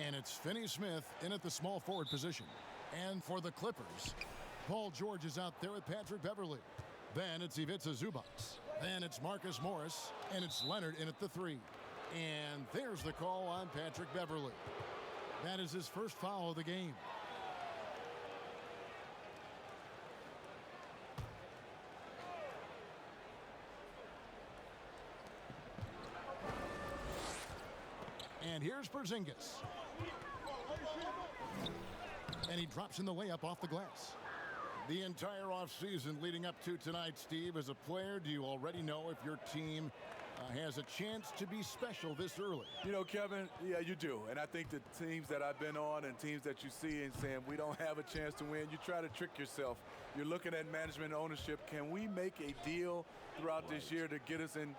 And it's Finney Smith in at the small forward position. And for the Clippers, Paul George is out there with Patrick Beverley. Then it's Ivica Zubac. Then it's Marcus Morris. And it's Leonard in at the 3. And there's the call on Patrick Beverley. That is his first foul of the game. And here's Porzingis. And he drops in the layup off the glass. The entire offseason leading up to tonight, Steve, as a player, do you already know if your team has a chance to be special this early? You know, Kevin, yeah, you do. And I think the teams that I've been on and teams that you see and saying we don't have a chance to win, you try to trick yourself. You're looking at management and ownership. Can we make a deal throughout this year to get us in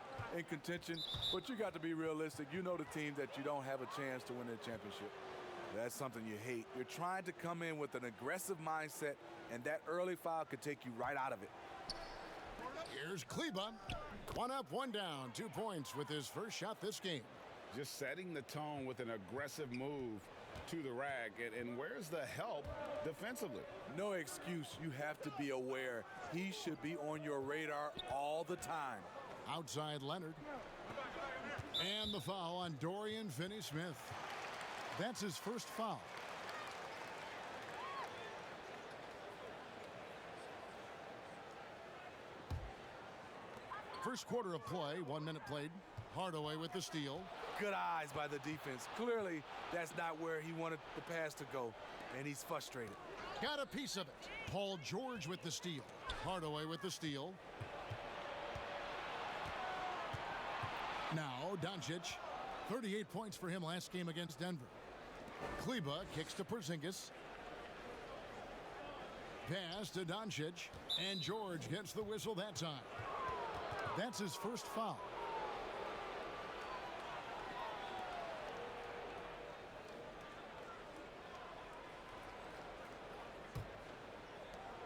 contention? But you got to be realistic. You know the teams that you don't have a chance to win the championship. That's something you hate. You're trying to come in with an aggressive mindset, and that early foul could take you right out of it. Here's Kleba. 1 up, 1 down, 2 points with his first shot this game. Just setting the tone with an aggressive move to the rack. And where's the help defensively? No excuse. You have to be aware. He should be on your radar all the time. Outside Leonard. And the foul on Dorian Finney-Smith. That's his first foul. First quarter of play, 1 minute played. Hardaway with the steal. Good eyes by the defense. Clearly, that's not where he wanted the pass to go, and he's frustrated. Got a piece of it. Paul George with the steal. Hardaway with the steal. Now, Doncic. 38 points for him last game against Denver. Kleba kicks to Porzingis. Pass to Doncic. And George gets the whistle that time. That's his first foul.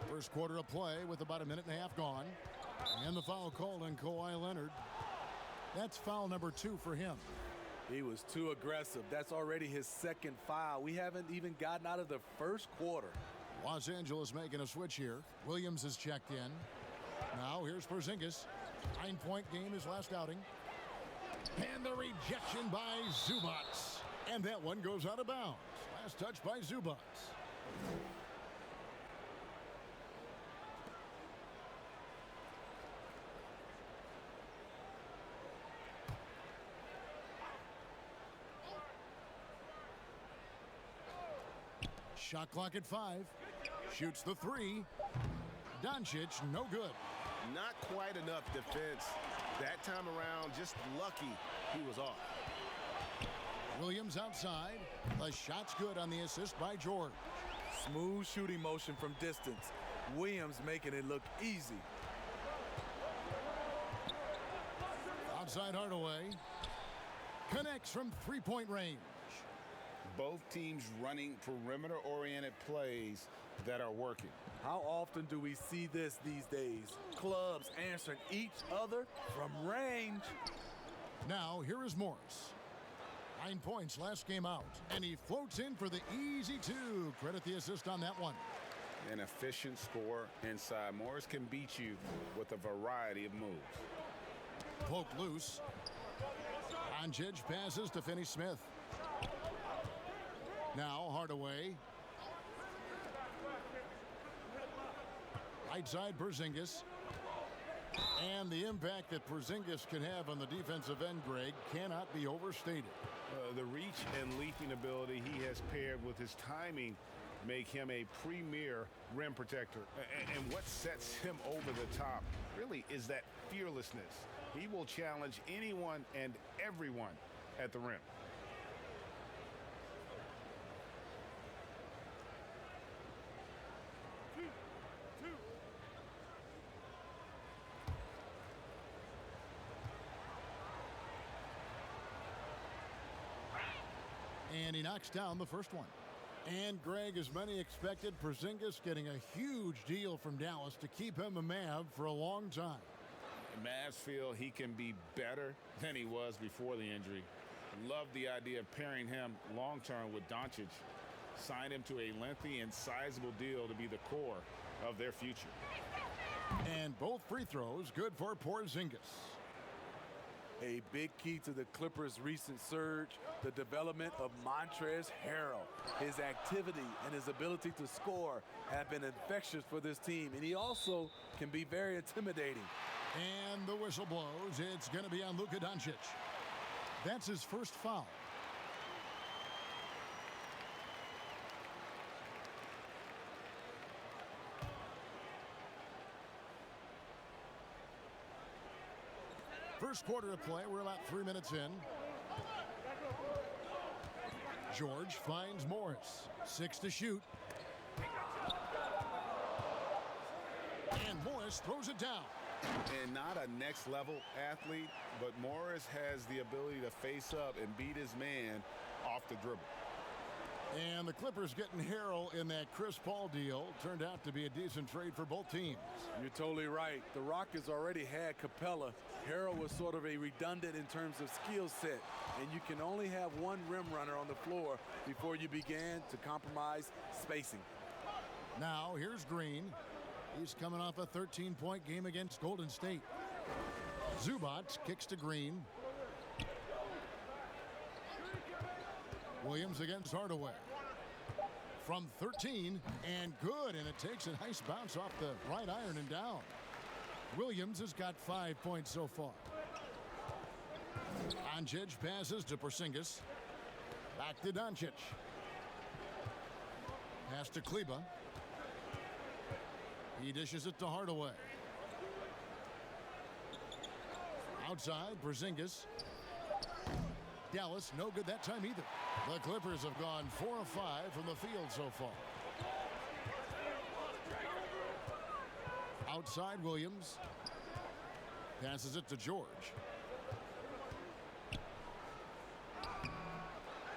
First quarter of play with about 1.5 minutes gone. And the foul called on Kawhi Leonard. That's foul number 2 for him. He was too aggressive. That's already his second foul. We haven't even gotten out of the first quarter. Los Angeles making a switch here. Williams is checked in. Now here's Porzingis. 9-point game his last outing. And the rejection by Zubac. And that one goes out of bounds. Last touch by Zubac. Shot clock at 5. Shoots the 3. Doncic, no good. Not quite enough defense. That time around, just lucky he was off. Williams outside. The shot's good on the assist by George. Smooth shooting motion from distance. Williams making it look easy. Outside Hardaway. Connects from 3-point range. Both teams running perimeter-oriented plays that are working. How often do we see this these days? Clubs answering each other from range. Now, here is Morris. 9 points last game out. And he floats in for the easy 2. Credit the assist on that one. An efficient score inside. Morris can beat you with a variety of moves. Poke loose. Doncic passes to Finney-Smith. Now Hardaway. Right side Porzingis. And the impact that Porzingis can have on the defensive end, Greg, cannot be overstated. The reach and leaping ability he has paired with his timing make him a premier rim protector. And what sets him over the top really is that fearlessness. He will challenge anyone and everyone at the rim. And he knocks down the first one. And Greg, as many expected, Porzingis getting a huge deal from Dallas to keep him a Mav for a long time. Mavs feel he can be better than he was before the injury. Love the idea of pairing him long-term with Doncic. Sign him to a lengthy and sizable deal to be the core of their future. And both free throws good for Porzingis. A big key to the Clippers' recent surge, the development of Montrezl Harrell. His activity and his ability to score have been infectious for this team, and he also can be very intimidating. And the whistle blows. It's going to be on Luka Doncic. That's his first foul. First quarter of play, we're about 3 minutes in. George finds Morris. 6 to shoot. And Morris throws it down. And not a next-level athlete, but Morris has the ability to face up and beat his man off the dribble. And the Clippers getting Harrell in that Chris Paul deal turned out to be a decent trade for both teams. You're totally right. The Rockets already had Capella. Harrell was sort of a redundant in terms of skill set, and you can only have one rim runner on the floor before you began to compromise spacing. Now here's Green. He's coming off a 13-point game against Golden State. Zubac kicks to Green. Williams against Hardaway. From 13, and good, and it takes a nice bounce off the right iron and down. Williams has got 5 points so far. Doncic passes to Porzingis. Back to Doncic. Pass to Kleba. He dishes it to Hardaway. Outside, Porzingis. Dallas, no good that time either. The Clippers have gone 4 of 5 from the field so far. Outside, Williams. Passes it to George.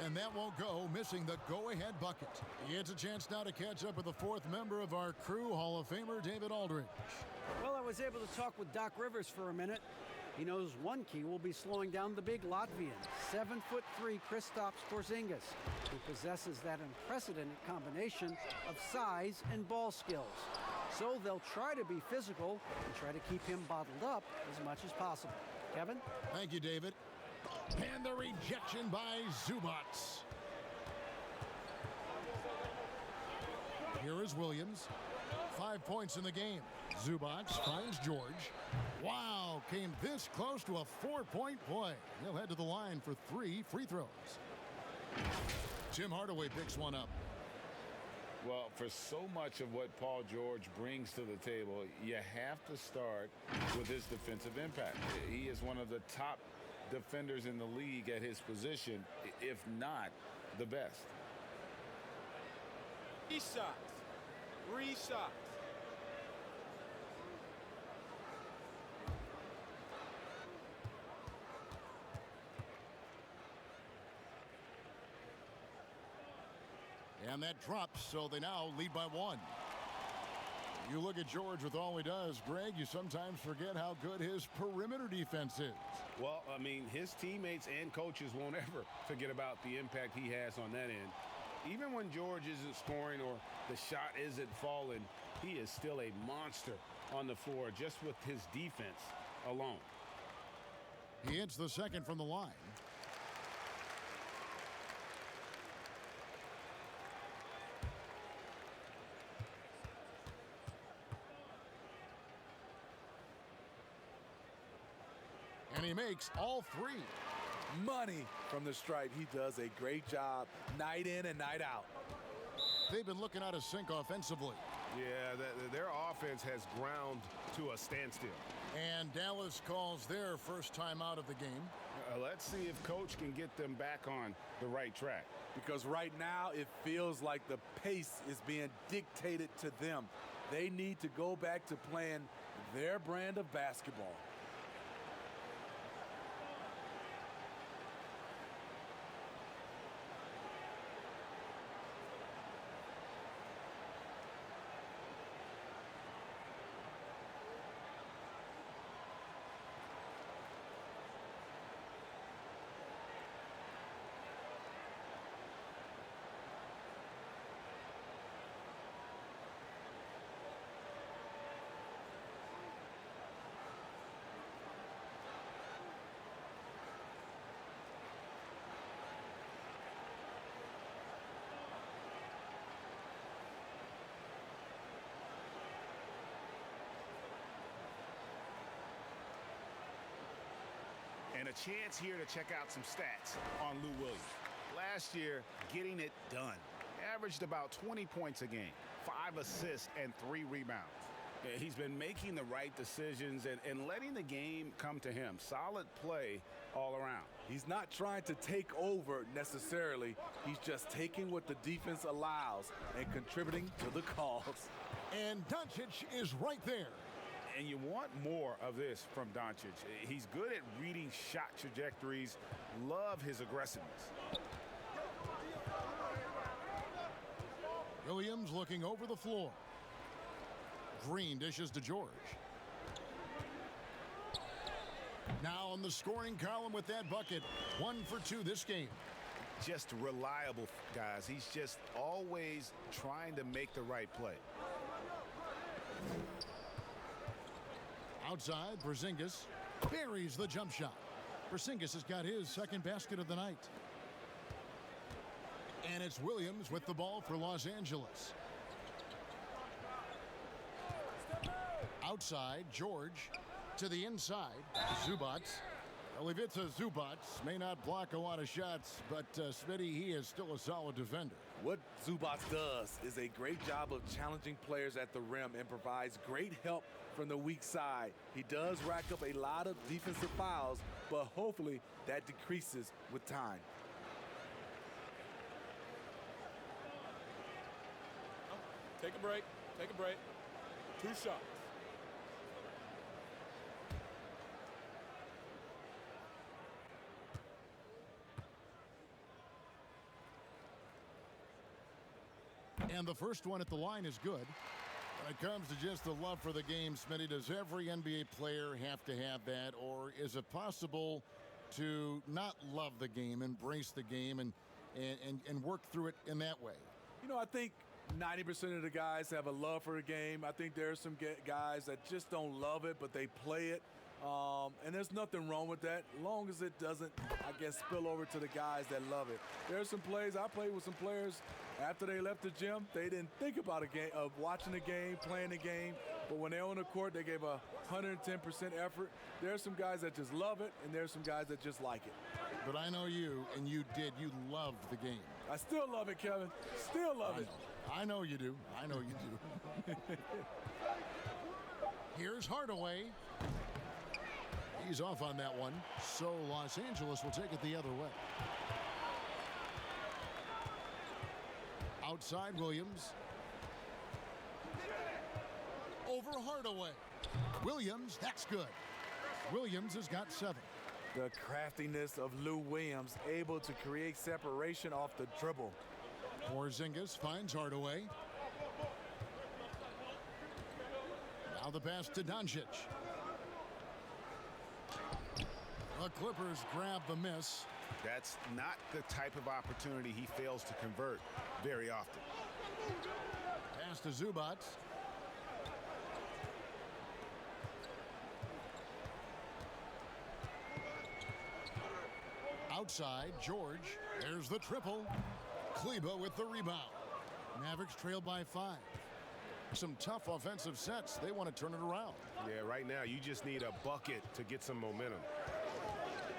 And that won't go, missing the go-ahead bucket. He gets a chance now to catch up with the fourth member of our crew, Hall of Famer David Aldridge. Well, I was able to talk with Doc Rivers for a minute. He knows one key will be slowing down the big Latvian, 7'3" Kristaps Porzingis, who possesses that unprecedented combination of size and ball skills. So they'll try to be physical and try to keep him bottled up as much as possible. Kevin? Thank you, David. And the rejection by Zubac. Here is Williams. 5 points in the game. Zubac finds George. Wow, came this close to a 4-point play. He'll head to the line for 3 free throws. Tim Hardaway picks one up. Well, for so much of what Paul George brings to the table, you have to start with his defensive impact. He is one of the top defenders in the league at his position, if not the best. 3 shots. 3 shots. And that drops, so they now lead by 1. You look at George with all he does, Greg, you sometimes forget how good his perimeter defense is. Well, I mean, his teammates and coaches won't ever forget about the impact he has on that end. Even when George isn't scoring or the shot isn't falling, he is still a monster on the floor just with his defense alone. He hits the second from the line. And he makes all 3. Money from the stripe. He does a great job night in and night out. They've been looking out of sync offensively. Yeah, their offense has ground to a standstill. And Dallas calls their first time out of the game. Let's see if Coach can get them back on the right track. Because right now it feels like the pace is being dictated to them. They need to go back to playing their brand of basketball. chance here to check out some stats on Lou Williams. Last year, getting it done. Averaged about 20 points a game, 5 assists, and 3 rebounds. He's been making the right decisions and letting the game come to him. Solid play all around. He's not trying to take over necessarily. He's just taking what the defense allows and contributing to the cause. And Doncic is right there. And you want more of this from Doncic. He's good at reading shot trajectories. Love his aggressiveness. Williams looking over the floor. Green dishes to George. Now on the scoring column with that bucket. 1 for 2 this game. Just reliable, guys. He's just always trying to make the right play. Outside, Porzingis buries the jump shot. Porzingis has got his second basket of the night. And it's Williams with the ball for Los Angeles. Outside, George to the inside. Zubac. Well, Ivica Zubac may not block a lot of shots, but Smitty, he is still a solid defender. What Zubac does is a great job of challenging players at the rim and provides great help from the weak side. He does rack up a lot of defensive fouls, but hopefully that decreases with time. Take a break. Take a break. 2 shots. And the first one at the line is good. When it comes to just the love for the game, Smitty, does every NBA player have to have that, or is it possible to not love the game, embrace the game, and work through it in that way? You know, I think 90% of the guys have a love for the game. I think there are some guys that just don't love it, but they play it. And there's nothing wrong with that, as long as it doesn't, I guess, spill over to the guys that love it. There are some plays, I played with some players after they left the gym, they didn't think about a game, of watching the game, playing the game, but when they're on the court, they gave 110% effort. There are some guys that just love it, and there are some guys that just like it. But I know you, and you did. You loved the game. I still love it, Kevin. Still love it. I know you do. I know you do. Here's Hardaway. He's off on that one, so Los Angeles will take it the other way. Outside, Williams. Over Hardaway. Williams, that's good. Williams has got 7. The craftiness of Lou Williams, able to create separation off the dribble. Porzingis finds Hardaway. Now the pass to Doncic. The Clippers grab the miss. That's not the type of opportunity he fails to convert very often. Pass to Zubac. Outside, George. There's the triple. Kleba with the rebound. Mavericks trail by 5. Some tough offensive sets. They want to turn it around. Yeah, right now you just need a bucket to get some momentum.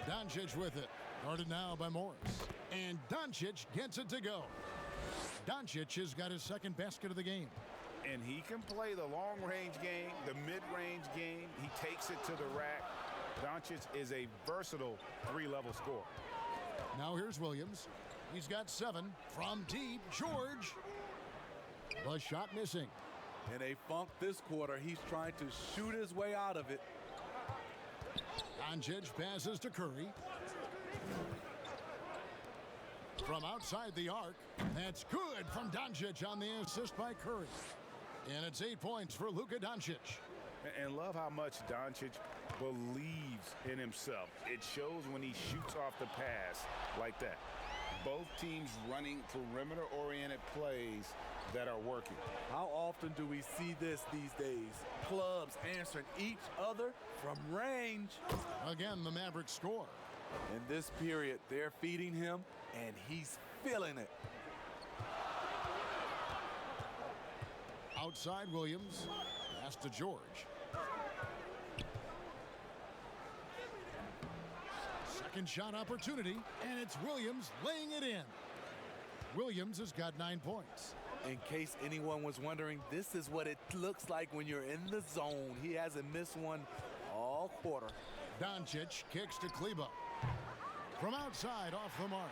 Doncic with it. Guarded now by Morris. And Doncic gets it to go. Doncic has got his second basket of the game. And he can play the long-range game, the mid-range game. He takes it to the rack. Doncic is a versatile 3-level scorer. Now here's Williams. He's got 7 from deep. George. The shot missing. In a funk this quarter, he's trying to shoot his way out of it. Doncic passes to Curry. From outside the arc. That's good from Doncic on the assist by Curry. And it's 8 points for Luka Doncic. And love how much Doncic believes in himself. It shows when he shoots off the pass like that. Both teams running perimeter-oriented plays that are working. How often do we see this these days? Clubs answering each other from range. Again, the Mavericks score. In this period, they're feeding him, and he's feeling it. Outside, Williams. Pass to George. Second shot opportunity, and it's Williams laying it in. Williams has got 9 points. In case anyone was wondering, this is what it looks like when you're in the zone. He hasn't missed one all quarter. Doncic kicks to Kleba. From outside, off the mark.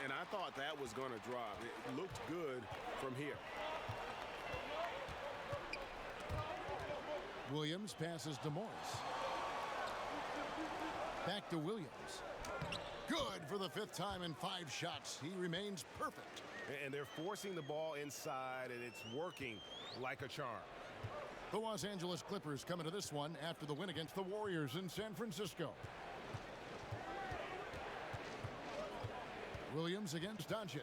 And I thought that was going to drop. It looked good from here. Williams passes to Morris. Back to Williams. Good for the 5th time in 5 shots. He remains perfect. And they're forcing the ball inside, and it's working like a charm. The Los Angeles Clippers come into this one after the win against the Warriors in San Francisco. Williams against Doncic.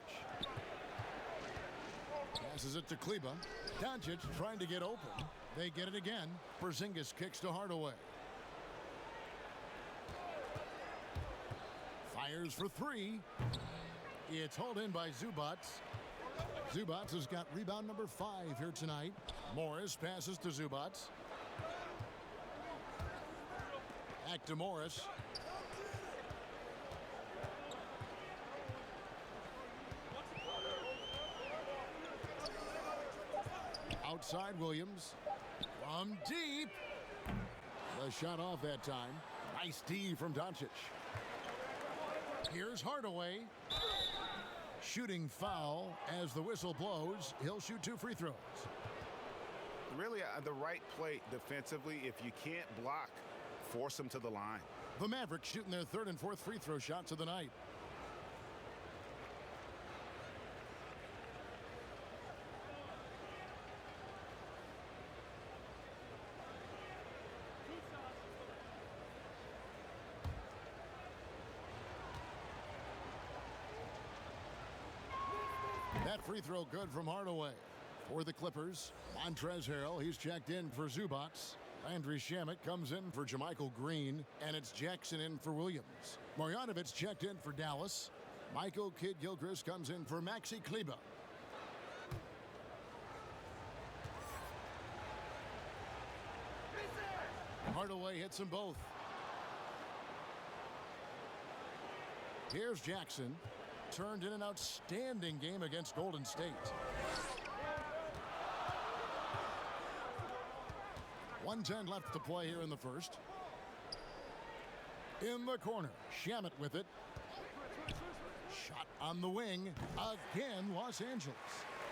Passes it to Kleba. Doncic trying to get open. They get it again. Porzingis kicks to Hardaway. Fires for 3. It's hauled in by Zubac. Zubac has got rebound number 5 here tonight. Morris passes to Zubac. Back to Morris. Outside Williams. From deep. The shot off that time. Nice D from Doncic. Here's Hardaway. Shooting foul as the whistle blows. He'll shoot 2 free throws. Really, the right play defensively. If you can't block, force them to the line. The Mavericks shooting their 3rd and 4th free throw shots of the night. That free throw good from Hardaway. For the Clippers, Montrezl Harrell, he's checked in for Zubac. Landry Shamet comes in for JaMychal Green, and it's Jackson in for Williams. Marjanovic checked in for Dallas. Michael Kidd-Gilchrist comes in for Maxi Kleba. Hardaway hits them both. Here's Jackson. Turned in an outstanding game against Golden State. 1:10 left to play here in the first. In the corner, Shamet with it. Shot on the wing. Again, Los Angeles.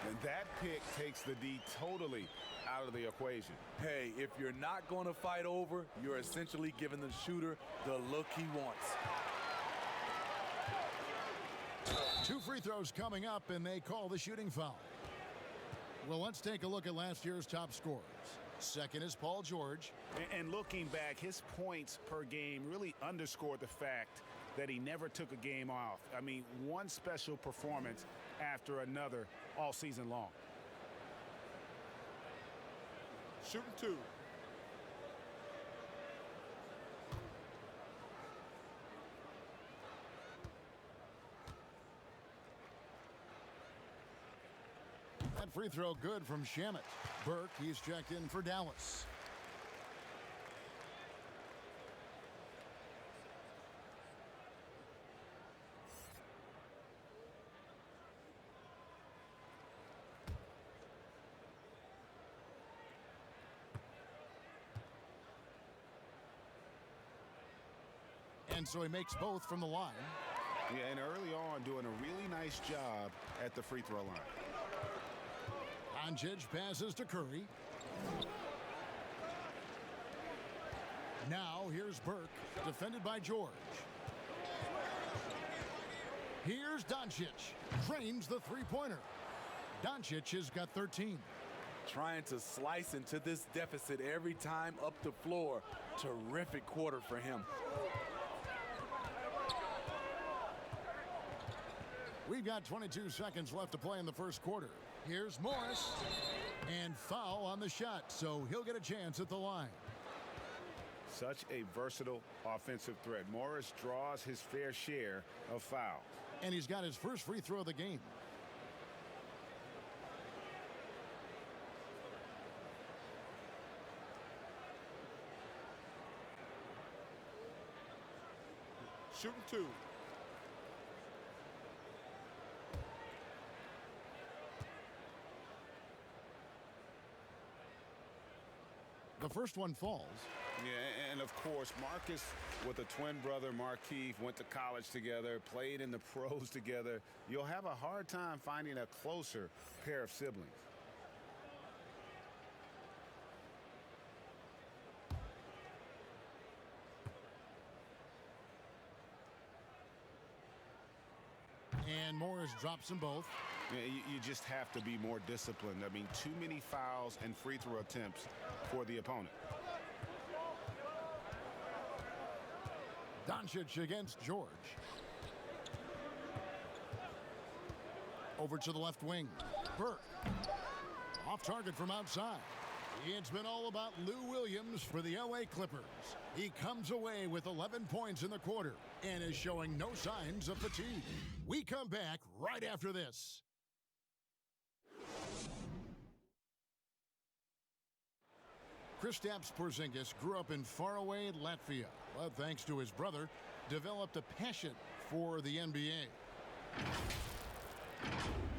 And that pick takes the D totally out of the equation. Hey, if you're not going to fight over, you're essentially giving the shooter the look he wants. 2 free throws coming up, and they call the shooting foul. Well, let's take a look at last year's top scorers. Second is Paul George. And looking back, his points per game really underscored the fact that he never took a game off. I mean, one special performance after another all season long. Shooting 2. That free throw good from Shamet. Burke, he's checked in for Dallas. And so he makes both from the line. Yeah, and early on doing a really nice job at the free throw line. Doncic passes to Curry. Now here's Burke, defended by George. Here's Doncic, trains the three-pointer. Doncic has got 13. Trying to slice into this deficit every time up the floor. Terrific quarter for him. We've got 22 seconds left to play in the first quarter. Here's Morris. And foul on the shot, so he'll get a chance at the line. Such a versatile offensive threat. Morris draws his fair share of fouls. And he's got his first free throw of the game. Shooting 2. The first one falls. Yeah, and of course, Marcus with a twin brother, Markeith, went to college together, played in the pros together. You'll have a hard time finding a closer pair of siblings. And Morris drops them both. Yeah, you just have to be more disciplined. I mean, too many fouls and free throw attempts for the opponent. Doncic against George. Over to the left wing. Burke. Off target from outside. It's been all about Lou Williams for the LA Clippers. He comes away with 11 points in the quarter and is showing no signs of fatigue. We come back right after this. Kristaps Porzingis grew up in faraway Latvia, but thanks to his brother, developed a passion for the NBA.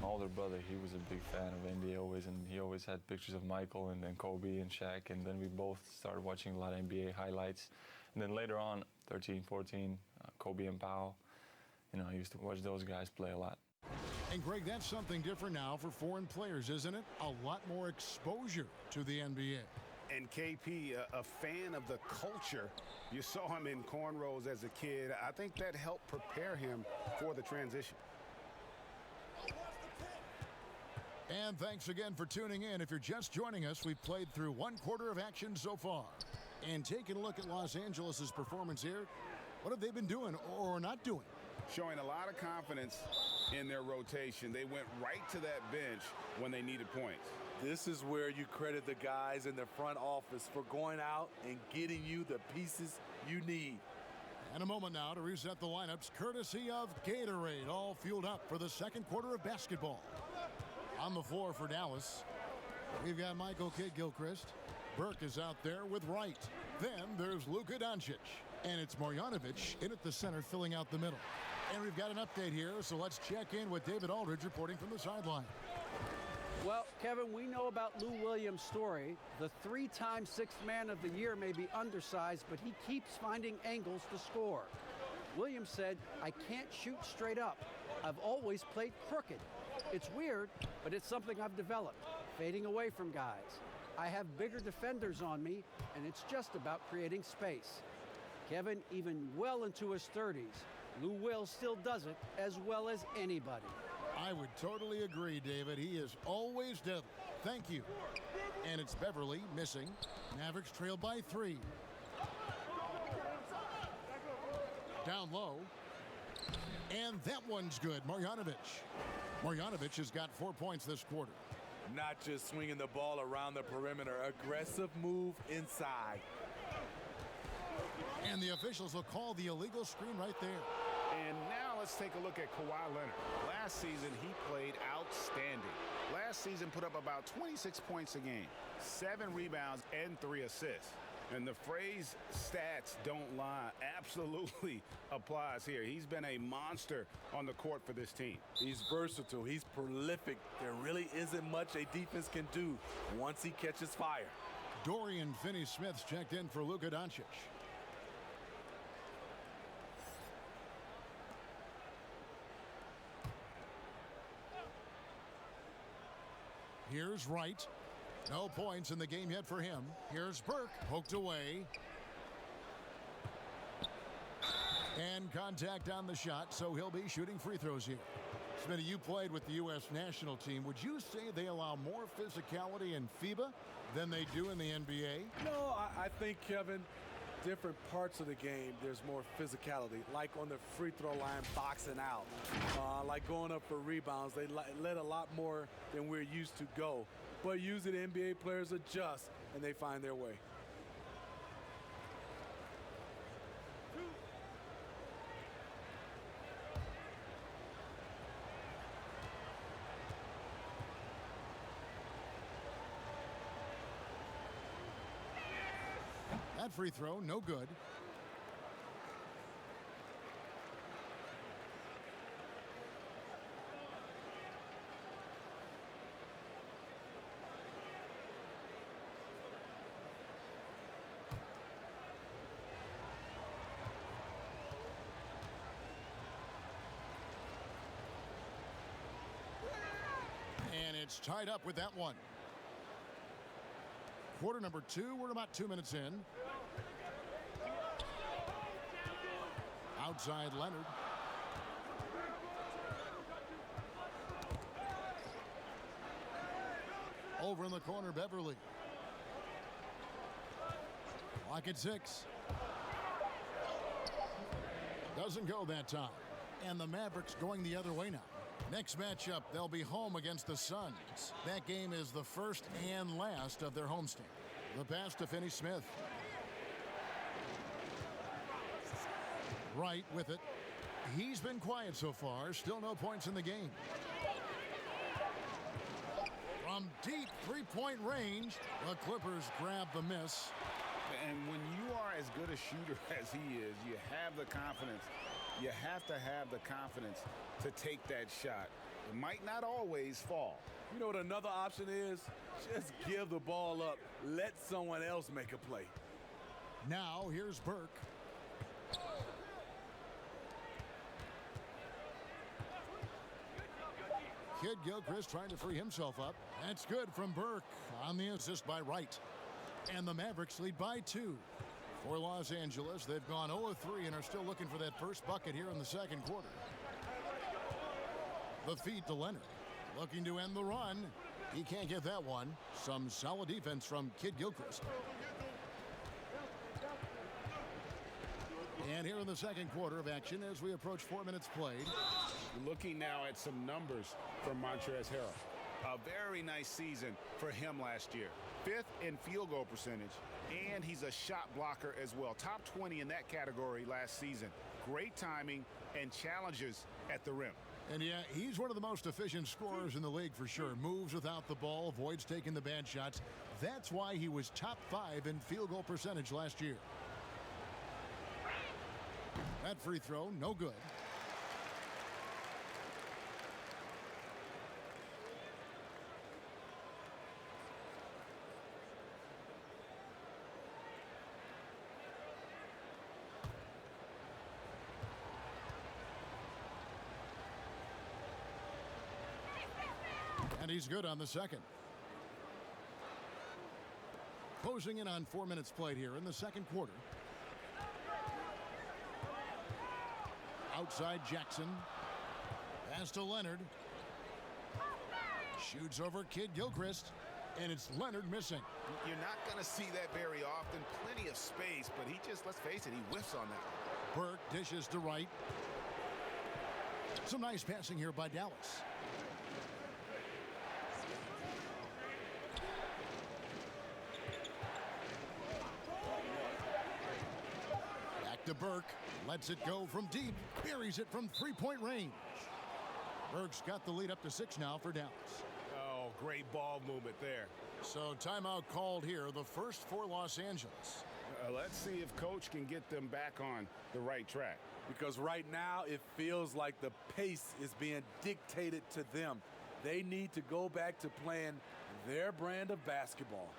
My older brother, he was a big fan of NBA always, and he always had pictures of Michael and then Kobe and Shaq, and then we both started watching a lot of NBA highlights. And then later on, 13, 14, Kobe and Powell, you know, I used to watch those guys play a lot. And Greg, that's something different now for foreign players, isn't it? A lot more exposure to the NBA. And KP, a fan of the culture. You saw him in cornrows as a kid. I think that helped prepare him for the transition. And thanks again for tuning in. If you're just joining us, we've played through one quarter of action so far. And taking a look at Los Angeles' performance here, what have they been doing or not doing? Showing a lot of confidence in their rotation. They went right to that bench when they needed points. This is where you credit the guys in the front office for going out and getting you the pieces you need. And a moment now to reset the lineups, courtesy of Gatorade, all fueled up for the second quarter of basketball. On the floor for Dallas, we've got Michael Kidd-Gilchrist. Burke is out there with Wright. Then there's Luka Doncic. And it's Marjanovic in at the center, filling out the middle. And we've got an update here, so let's check in with David Aldridge reporting from the sideline. Well, Kevin, we know about Lou Williams' story. The three-time sixth man of the year may be undersized, but he keeps finding angles to score. Williams said, "I can't shoot straight up. I've always played crooked. It's weird, but it's something I've developed, fading away from guys. I have bigger defenders on me, and it's just about creating space." Kevin, even well into his 30s, Lou Will still does it as well as anybody. I would totally agree, David. He is always deadly. Thank you. And it's Beverly missing. Mavericks trailed by 3. Down low. And that one's good. Marjanovic has got 4 points this quarter. Not just swinging the ball around the perimeter, aggressive move inside. And the officials will call the illegal screen right there. And now let's take a look at Kawhi Leonard. Last season, he played outstanding. Last season put up about 26 points a game, 7 rebounds, and 3 assists. And the phrase stats don't lie absolutely applies here. He's been a monster on the court for this team. He's versatile. He's prolific. There really isn't much a defense can do once he catches fire. Dorian Finney-Smith's checked in for Luka Doncic. Here's Wright. No points in the game yet for him. Here's Burke, poked away. And contact on the shot, so he'll be shooting free throws here. Smitty, you played with the U.S. national team. Would you say they allow more physicality in FIBA than they do in the NBA? No, I think, Kevin, different parts of the game, there's more physicality. Like on the free throw line, boxing out. Like going up for rebounds, they let a lot more than we're used to go. But usually the NBA players adjust, and they find their way. That free throw, no good. And it's tied up with that one. Quarter number 2, we're about 2 minutes in. Outside Leonard. Over in the corner, Beverly. Clock at 6. Doesn't go that time. And the Mavericks going the other way now. Next matchup, they'll be home against the Suns. That game is the first and last of their homestand. The pass to Finney-Smith. Right with it. He's been quiet so far. Still no points in the game. From deep three-point range, the Clippers grab the miss. And when you are as good a shooter as he is, you have the confidence. You have to have the confidence to take that shot. It might not always fall. You know what another option is? Just give the ball up. Let someone else make a play. Now here's Burke. Kid Gilchrist trying to free himself up. That's good from Burke on the assist by Wright. And the Mavericks lead by 2. For Los Angeles, they've gone 0-3 and are still looking for that first bucket here in the second quarter. The feed to Leonard. Looking to end the run. He can't get that one. Some solid defense from Kid Gilchrist. And here in the second quarter of action as we approach 4 minutes played. Looking now at some numbers from Montrezl Harrell. A very nice season for him last year. 5th in field goal percentage, and he's a shot blocker as well. Top 20 in that category last season. Great timing and challenges at the rim. And yeah, he's one of the most efficient scorers in the league for sure. Moves without the ball, avoids taking the bad shots. That's why he was top 5 in field goal percentage last year. That free throw, no good. And he's good on the second. Closing in on 4 minutes played here in the second quarter. Outside Jackson. Pass to Leonard. Shoots over Kid Gilchrist. And it's Leonard missing. You're not going to see that very often. Plenty of space, but he just, let's face it, he whiffs on that. Burke dishes to Wright. Some nice passing here by Dallas. Back to Burke. Lets it go from deep. Buries it from three-point range. Burke's got the lead up to 6 now for Dallas. Oh, great ball movement there. So timeout called here, the first for Los Angeles. Let's see if Coach can get them back on the right track. Because right now it feels like the pace is being dictated to them. They need to go back to playing their brand of basketball.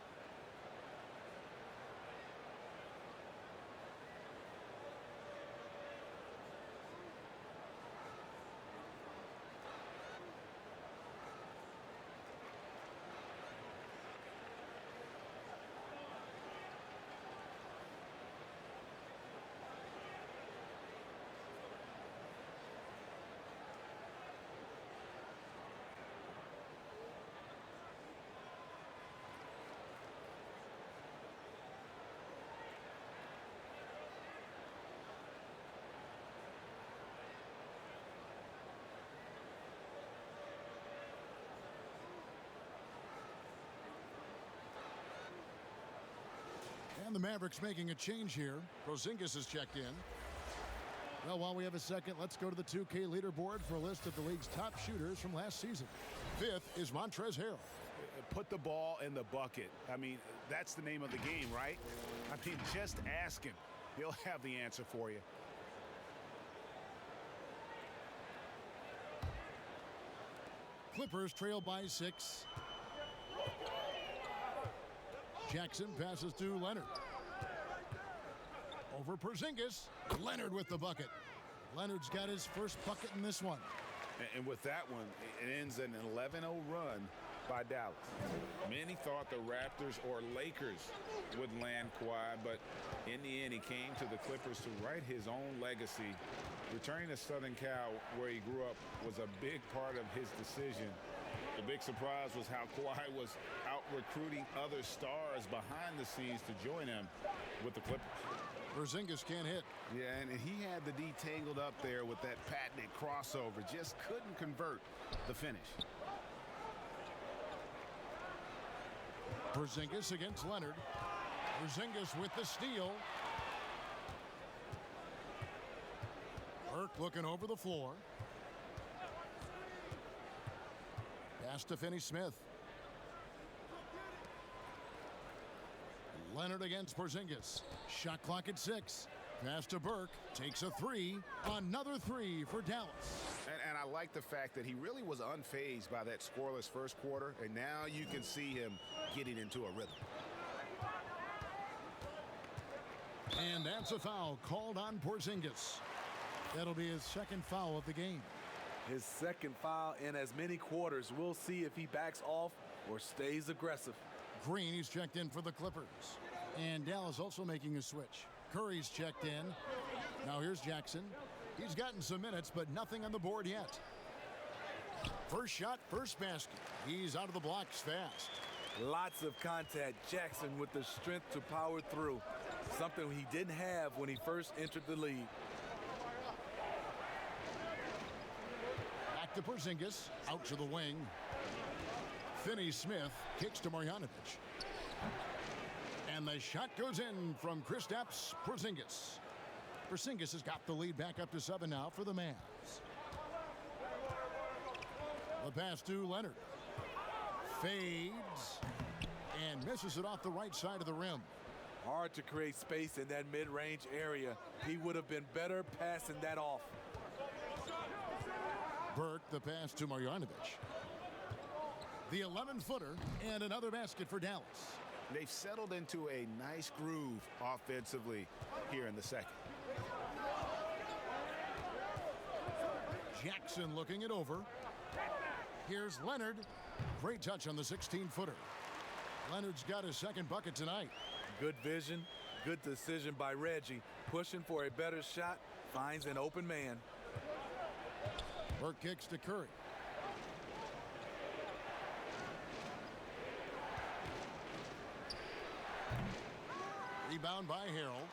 And the Mavericks making a change here. Porzingis has checked in. Well, while we have a second, let's go to the 2K leaderboard for a list of the league's top shooters from last season. 5th is Montrezl Harrell. Put the ball in the bucket. I mean, that's the name of the game, right? I mean, just ask him. He'll have the answer for you. Clippers trail by 6. Jackson passes to Leonard. Over Porzingis. Leonard with the bucket. Leonard's got his first bucket in this one. And with that one, it ends an 11-0 run by Dallas. Many thought the Raptors or Lakers would land Kawhi, but in the end, he came to the Clippers to write his own legacy. Returning to Southern Cal, where he grew up, was a big part of his decision. The big surprise was how Kawhi was out recruiting other stars behind the scenes to join him with the Clippers. Porzingis can't hit. Yeah, and he had the D tangled up there with that patented crossover. Just couldn't convert the finish. Porzingis against Leonard. Porzingis with the steal. Burke looking over the floor. Pass to Finney-Smith. Leonard against Porzingis. Shot clock at 6. Pass to Burke. Takes a 3. Another 3 for Dallas. And I like the fact that he really was unfazed by that scoreless first quarter, and now you can see him getting into a rhythm. And that's a foul called on Porzingis. That'll be his second foul of the game. His second foul in as many quarters. We'll see if he backs off or stays aggressive. Green, he's checked in for the Clippers. And Dallas also making a switch. Curry's checked in. Now here's Jackson. He's gotten some minutes, but nothing on the board yet. First shot, first basket. He's out of the blocks fast. Lots of contact. Jackson with the strength to power through. Something he didn't have when he first entered the league. Back to Porzingis. Out to the wing. Finney-Smith kicks to Marjanovic. And the shot goes in from Kristaps Porzingis. Porzingis has got the lead back up to 7 now for the Mavs. The pass to Leonard. Fades. And misses it off the right side of the rim. Hard to create space in that mid-range area. He would have been better passing that off. Burke, the pass to Marjanovic. The 11-footer and another basket for Dallas. They've settled into a nice groove offensively here in the second. Jackson looking it over. Here's Leonard. Great touch on the 16-footer. Leonard's got his second bucket tonight. Good vision, good decision by Reggie. Pushing for a better shot, finds an open man. Burke kicks to Curry. Rebound by Harrell.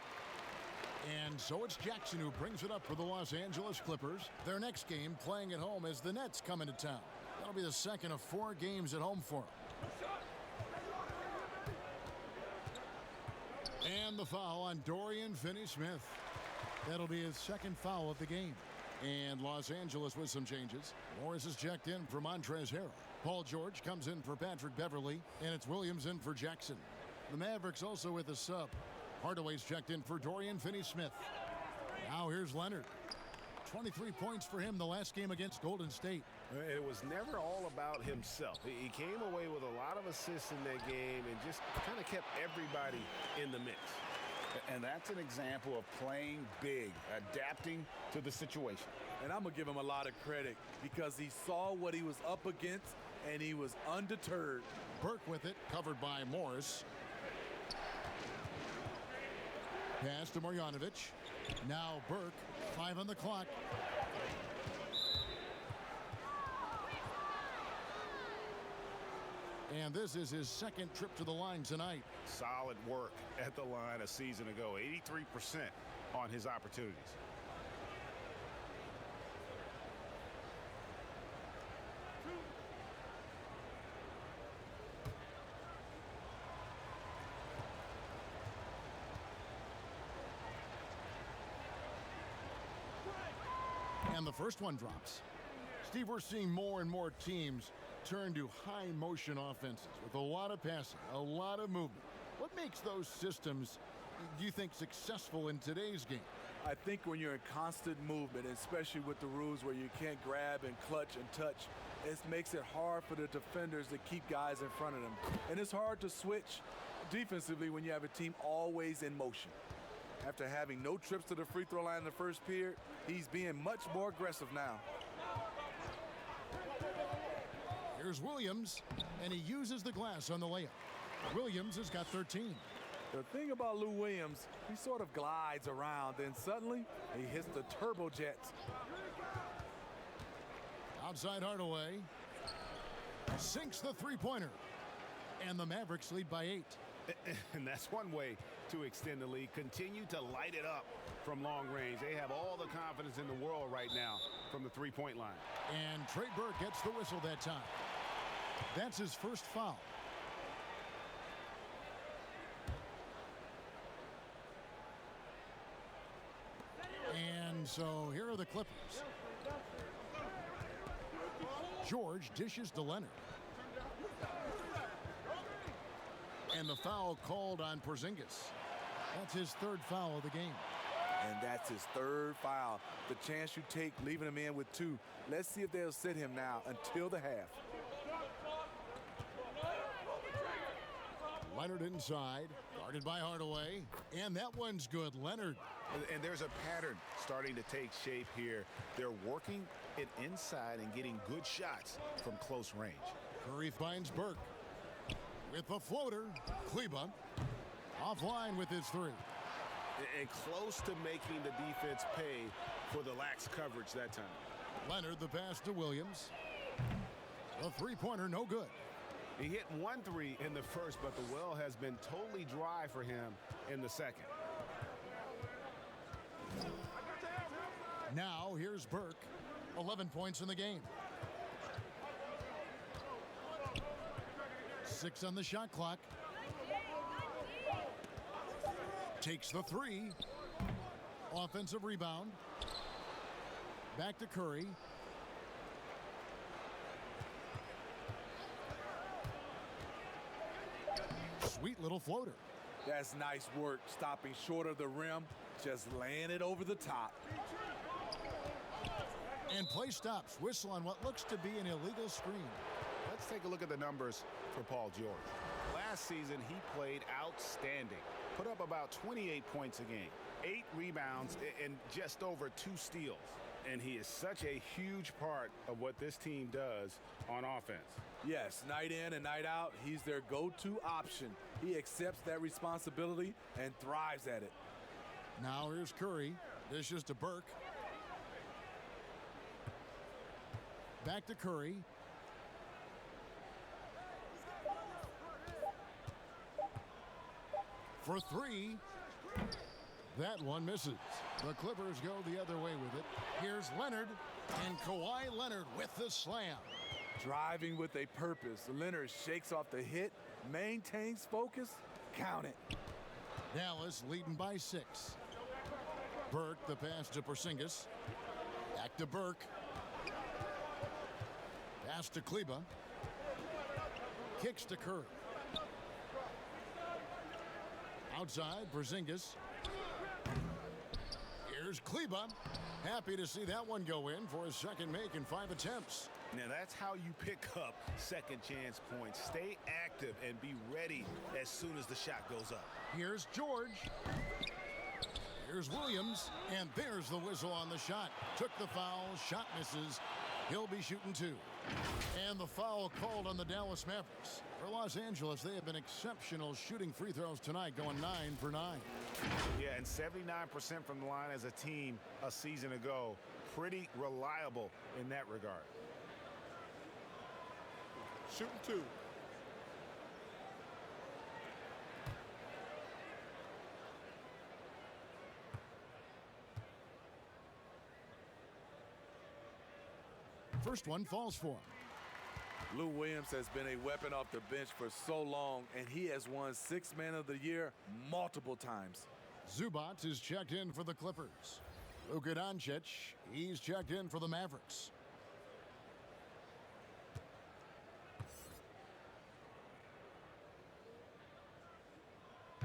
And so it's Jackson who brings it up for the Los Angeles Clippers. Their next game playing at home as the Nets come into town. That'll be the second of 4 games at home for them. And the foul on Dorian Finney-Smith. That'll be his second foul of the game. And Los Angeles with some changes. Morris is checked in for Montrezl Harrell. Paul George comes in for Patrick Beverley. And it's Williams in for Jackson. The Mavericks also with a sub. Hardaway's checked in for Dorian Finney-Smith. Now here's Leonard. 23 points for him the last game against Golden State. It was never all about himself. He came away with a lot of assists in that game and just kind of kept everybody in the mix. And that's an example of playing big, adapting to the situation. And I'm going to give him a lot of credit because he saw what he was up against and he was undeterred. Burke with it, covered by Morris. Pass to Marjanovic. Now Burke, 5 on the clock. And this is his second trip to the line tonight. Solid work at the line a season ago. 83% on his opportunities. And the first one drops. Steve, we're seeing more and more teams turn to high motion offenses with a lot of passing, a lot of movement. What makes those systems, do you think, successful in today's game? I think when you're in constant movement, especially with the rules where you can't grab and clutch and touch, it makes it hard for the defenders to keep guys in front of them. And it's hard to switch defensively when you have a team always in motion. After having no trips to the free throw line in the first period, he's being much more aggressive now. Here's Williams, and he uses the glass on the layup. Williams has got 13. The thing about Lou Williams, he sort of glides around, then suddenly he hits the turbojet. Outside Hardaway. Sinks the three-pointer. And the Mavericks lead by 8. And that's one way to extend the lead. Continue to light it up from long range. They have all the confidence in the world right now from the three-point line. And Trey Burke gets the whistle that time. That's his first foul. And so here are the Clippers. George dishes to Leonard. And the foul called on Porzingis. That's his third foul of the game. And that's his third foul. The chance you take leaving him in with 2. Let's see if they'll sit him now until the half. Leonard inside, guarded by Hardaway. And that one's good. Leonard. And there's a pattern starting to take shape here. They're working it inside and getting good shots from close range. Curry finds Burke. With the floater, Kleba offline with his 3. And close to making the defense pay for the lax coverage that time. Leonard the pass to Williams. The three-pointer no good. He hit 1 3 in the first, but the well has been totally dry for him in the second. Now here's Burke. 11 points in the game. 6 on the shot clock. Takes the 3. Offensive rebound. Back to Curry. Sweet little floater. That's nice work, stopping short of the rim, just laying it over the top. And play stops. Whistle on what looks to be an illegal screen. Let's take a look at the numbers for Paul George. Last season, he played outstanding. Put up about 28 points a game, 8 rebounds, and just over 2 steals. And he is such a huge part of what this team does on offense. Yes, night in and night out, he's their go-to option. He accepts that responsibility and thrives at it. Now here's Curry. Dishes to Burke. Back to Curry. For 3. That one misses. The Clippers go the other way with it. Here's Leonard, and Kawhi Leonard with the slam. Driving with a purpose. Leonard shakes off the hit, maintains focus, count it. Dallas leading by 6. Burke, the pass to Porzingis. Back to Burke. Pass to Kleba. Kicks to Curry. Outside, Porzingis. Here's Kleba. Happy to see that one go in for his second make in 5 attempts. Now that's how you pick up second chance points. Stay active and be ready as soon as the shot goes up. Here's George. Here's Williams. And there's the whistle on the shot. Took the foul. Shot misses. He'll be shooting 2. And the foul called on the Dallas Mavericks. For Los Angeles, they have been exceptional shooting free throws tonight, going 9 for 9. Yeah, and 79% from the line as a team a season ago. Pretty reliable in that regard. Shooting 2. First one falls for him. Lou Williams has been a weapon off the bench for so long, and he has won 6th Man of the Year multiple times. Zubac is checked in for the Clippers. Luka Doncic, he's checked in for the Mavericks.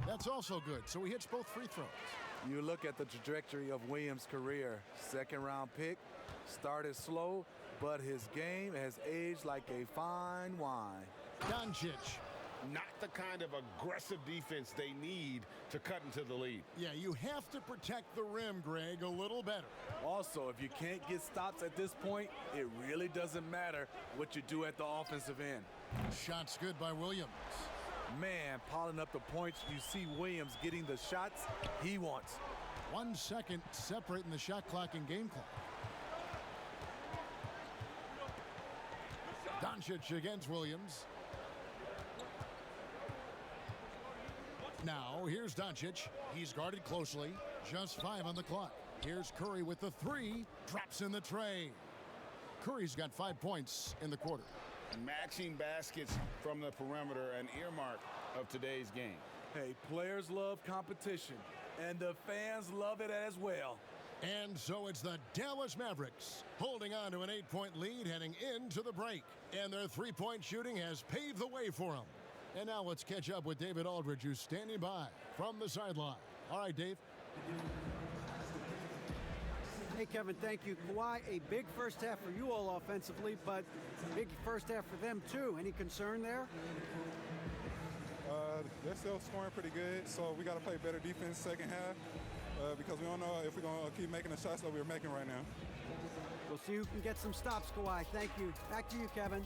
That's also good, so he hits both free throws. You look at the trajectory of Williams' career. 2nd-round pick, started slow, but his game has aged like a fine wine. Doncic not the kind of aggressive defense they need to cut into the lead. Yeah, you have to protect the rim, Greg, a little better. Also, if you can't get stops at this point, it really doesn't matter what you do at the offensive end. Shots good by Williams. Man, piling up the points, you see Williams getting the shots he wants. 1 second separating the shot clock and game clock. Doncic against Williams. Now, here's Doncic. He's guarded closely. Just 5 on the clock. Here's Curry with the 3. Drops in the tray. Curry's got 5 points in the quarter. Matching baskets from the perimeter, an earmark of today's game. Hey, players love competition, and the fans love it as well. And so it's the Dallas Mavericks holding on to an 8-point lead heading into the break. And their three-point shooting has paved the way for them. And now let's catch up with David Aldridge, who's standing by from the sideline. All right, Dave. Hey, Kevin, thank you. Kawhi, a big first half for you all offensively, but big first half for them, too. Any concern there? They're still scoring pretty good, so we got to play better defense second half because we don't know if we're going to keep making the shots that we're making right now. We'll see who can get some stops, Kawhi. Thank you. Back to you, Kevin.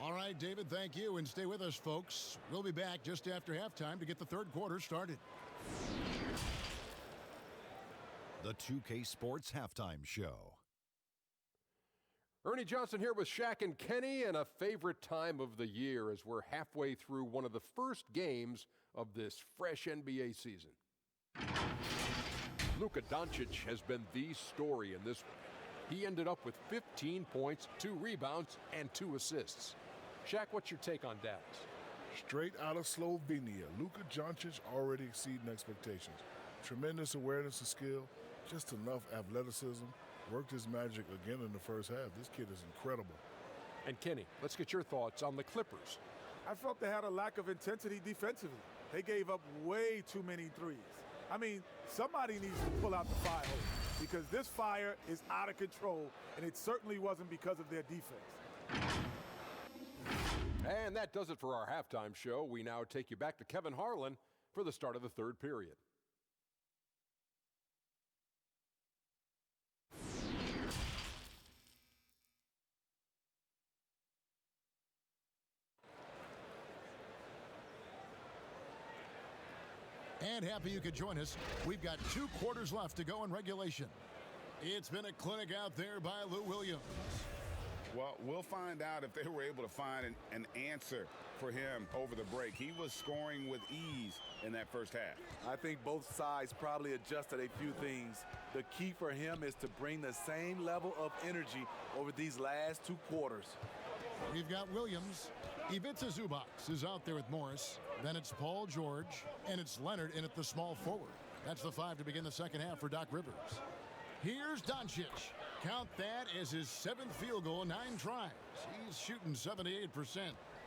All right, David, thank you. And stay with us, folks. We'll be back just after halftime to get the third quarter started. The 2K Sports Halftime Show. Ernie Johnson here with Shaq and Kenny, and a favorite time of the year as we're halfway through one of the first games of this fresh NBA season. Luka Doncic has been the story in this one. He ended up with 15 points, 2 rebounds, and 2 assists. Shaq, what's your take on Dallas? Straight out of Slovenia, Luka Doncic already exceeding expectations. Tremendous awareness and skill, just enough athleticism. Worked his magic again in the first half. This kid is incredible. And Kenny, let's get your thoughts on the Clippers. I felt they had a lack of intensity defensively. They gave up way too many threes. I mean, somebody needs to pull out the fire hose because this fire is out of control, and it certainly wasn't because of their defense. And that does it for our halftime show. We now take you back to Kevin Harlan for the start of the third period. And happy you could join us. We've got 2 quarters left to go in regulation. It's been a clinic out there by Lou Williams. Well, we'll find out if they were able to find an answer for him over the break. He was scoring with ease in that first half. I think both sides probably adjusted a few things. The key for him is to bring the same level of energy over these last 2 quarters. We've got Williams. Ivica Zubac is out there with Morris. Then it's Paul George, and it's Leonard in at the small forward. That's the 5 to begin the second half for Doc Rivers. Here's Doncic. Count that as his 7th field goal, 9 tries. He's shooting 78%.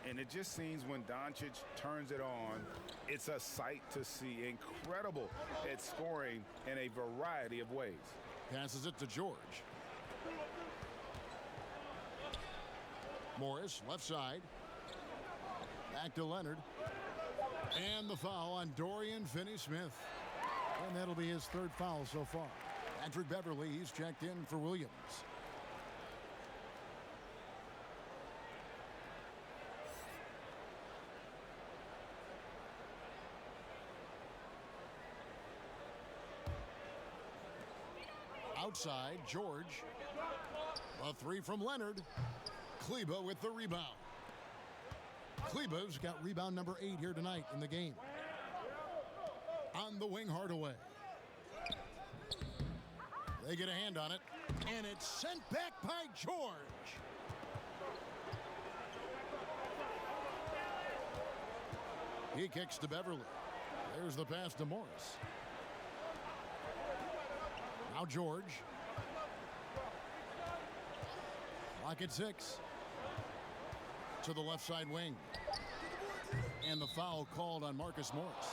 And it just seems when Doncic turns it on, it's a sight to see. Incredible at scoring in a variety of ways. Passes it to George. Morris, left side. Back to Leonard. And the foul on Dorian Finney-Smith. And that'll be his 3rd foul so far. Patrick Beverley, he's checked in for Williams. Outside, George. A 3 from Leonard. Kleba with the rebound. Kleba's got rebound number 8 here tonight in the game. On the wing, Hardaway. They get a hand on it, and it's sent back by George. He kicks to Beverly. There's the pass to Morris. Now George. Clock at 6. To the left side wing. And the foul called on Marcus Morris.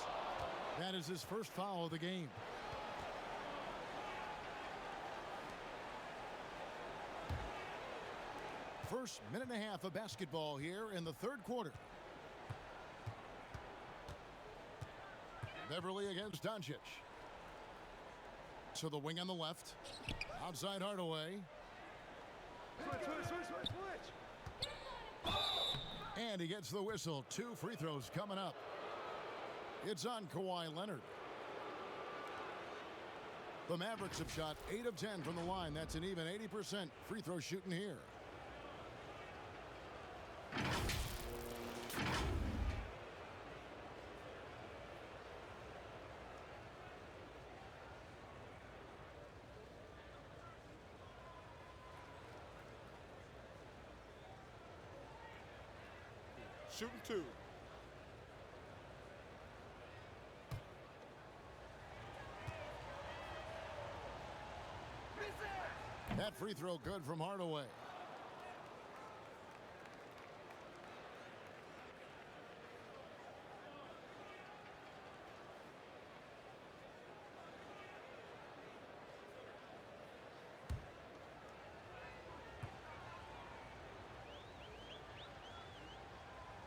That is his 1st foul of the game. First minute and a half of basketball here in the 3rd quarter. Beverly against Doncic. To the wing on the left. Outside Hardaway. Switch. And he gets the whistle. 2 free throws coming up. It's on Kawhi Leonard. The Mavericks have shot 8 of 10 from the line. That's an even 80% free throw shooting here. Shooting 2. That free throw good from Hardaway.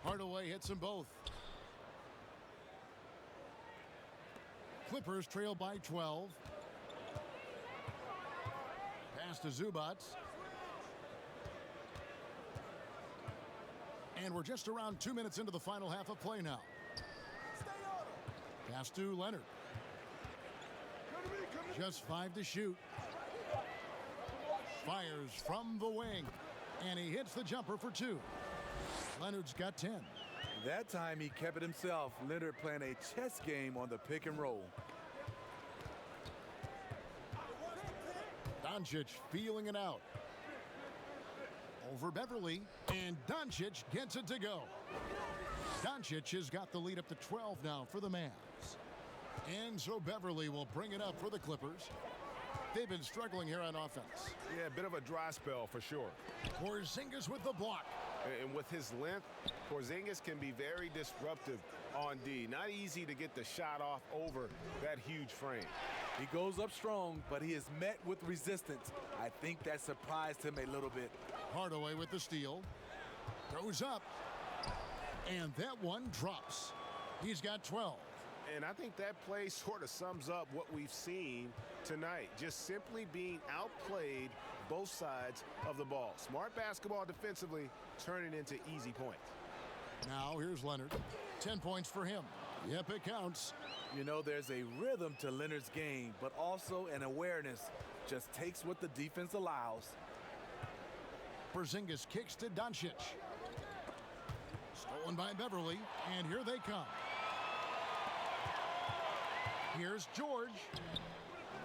Hardaway hits them both. Clippers trail by 12. Pass to Zubac. And we're just around 2 minutes into the final half of play now. Pass to Leonard. Just 5 to shoot. Fires from the wing. And he hits the jumper for 2. Leonard's got 10. That time he kept it himself. Leonard playing a chess game on the pick and roll. Doncic feeling it out. Over Beverly, and Doncic gets it to go. Doncic has got the lead up to 12 now for the Mavs. And so Beverly will bring it up for the Clippers. They've been struggling here on offense. Yeah, a bit of a dry spell for sure. Porzingis with the block. And with his length, Porzingis can be very disruptive on D. Not easy to get the shot off over that huge frame. He goes up strong, but he is met with resistance. I think that surprised him a little bit. Hardaway with the steal. Goes up. And that one drops. He's got 12. And I think that play sort of sums up what we've seen tonight. Just simply being outplayed both sides of the ball. Smart basketball defensively, turning into easy points. Now here's Leonard. 10 points for him. Yep, it counts. You know, there's a rhythm to Leonard's game, but also an awareness. Just takes what the defense allows. Porzingis kicks to Doncic. Stolen by Beverly, and here they come. Here's George.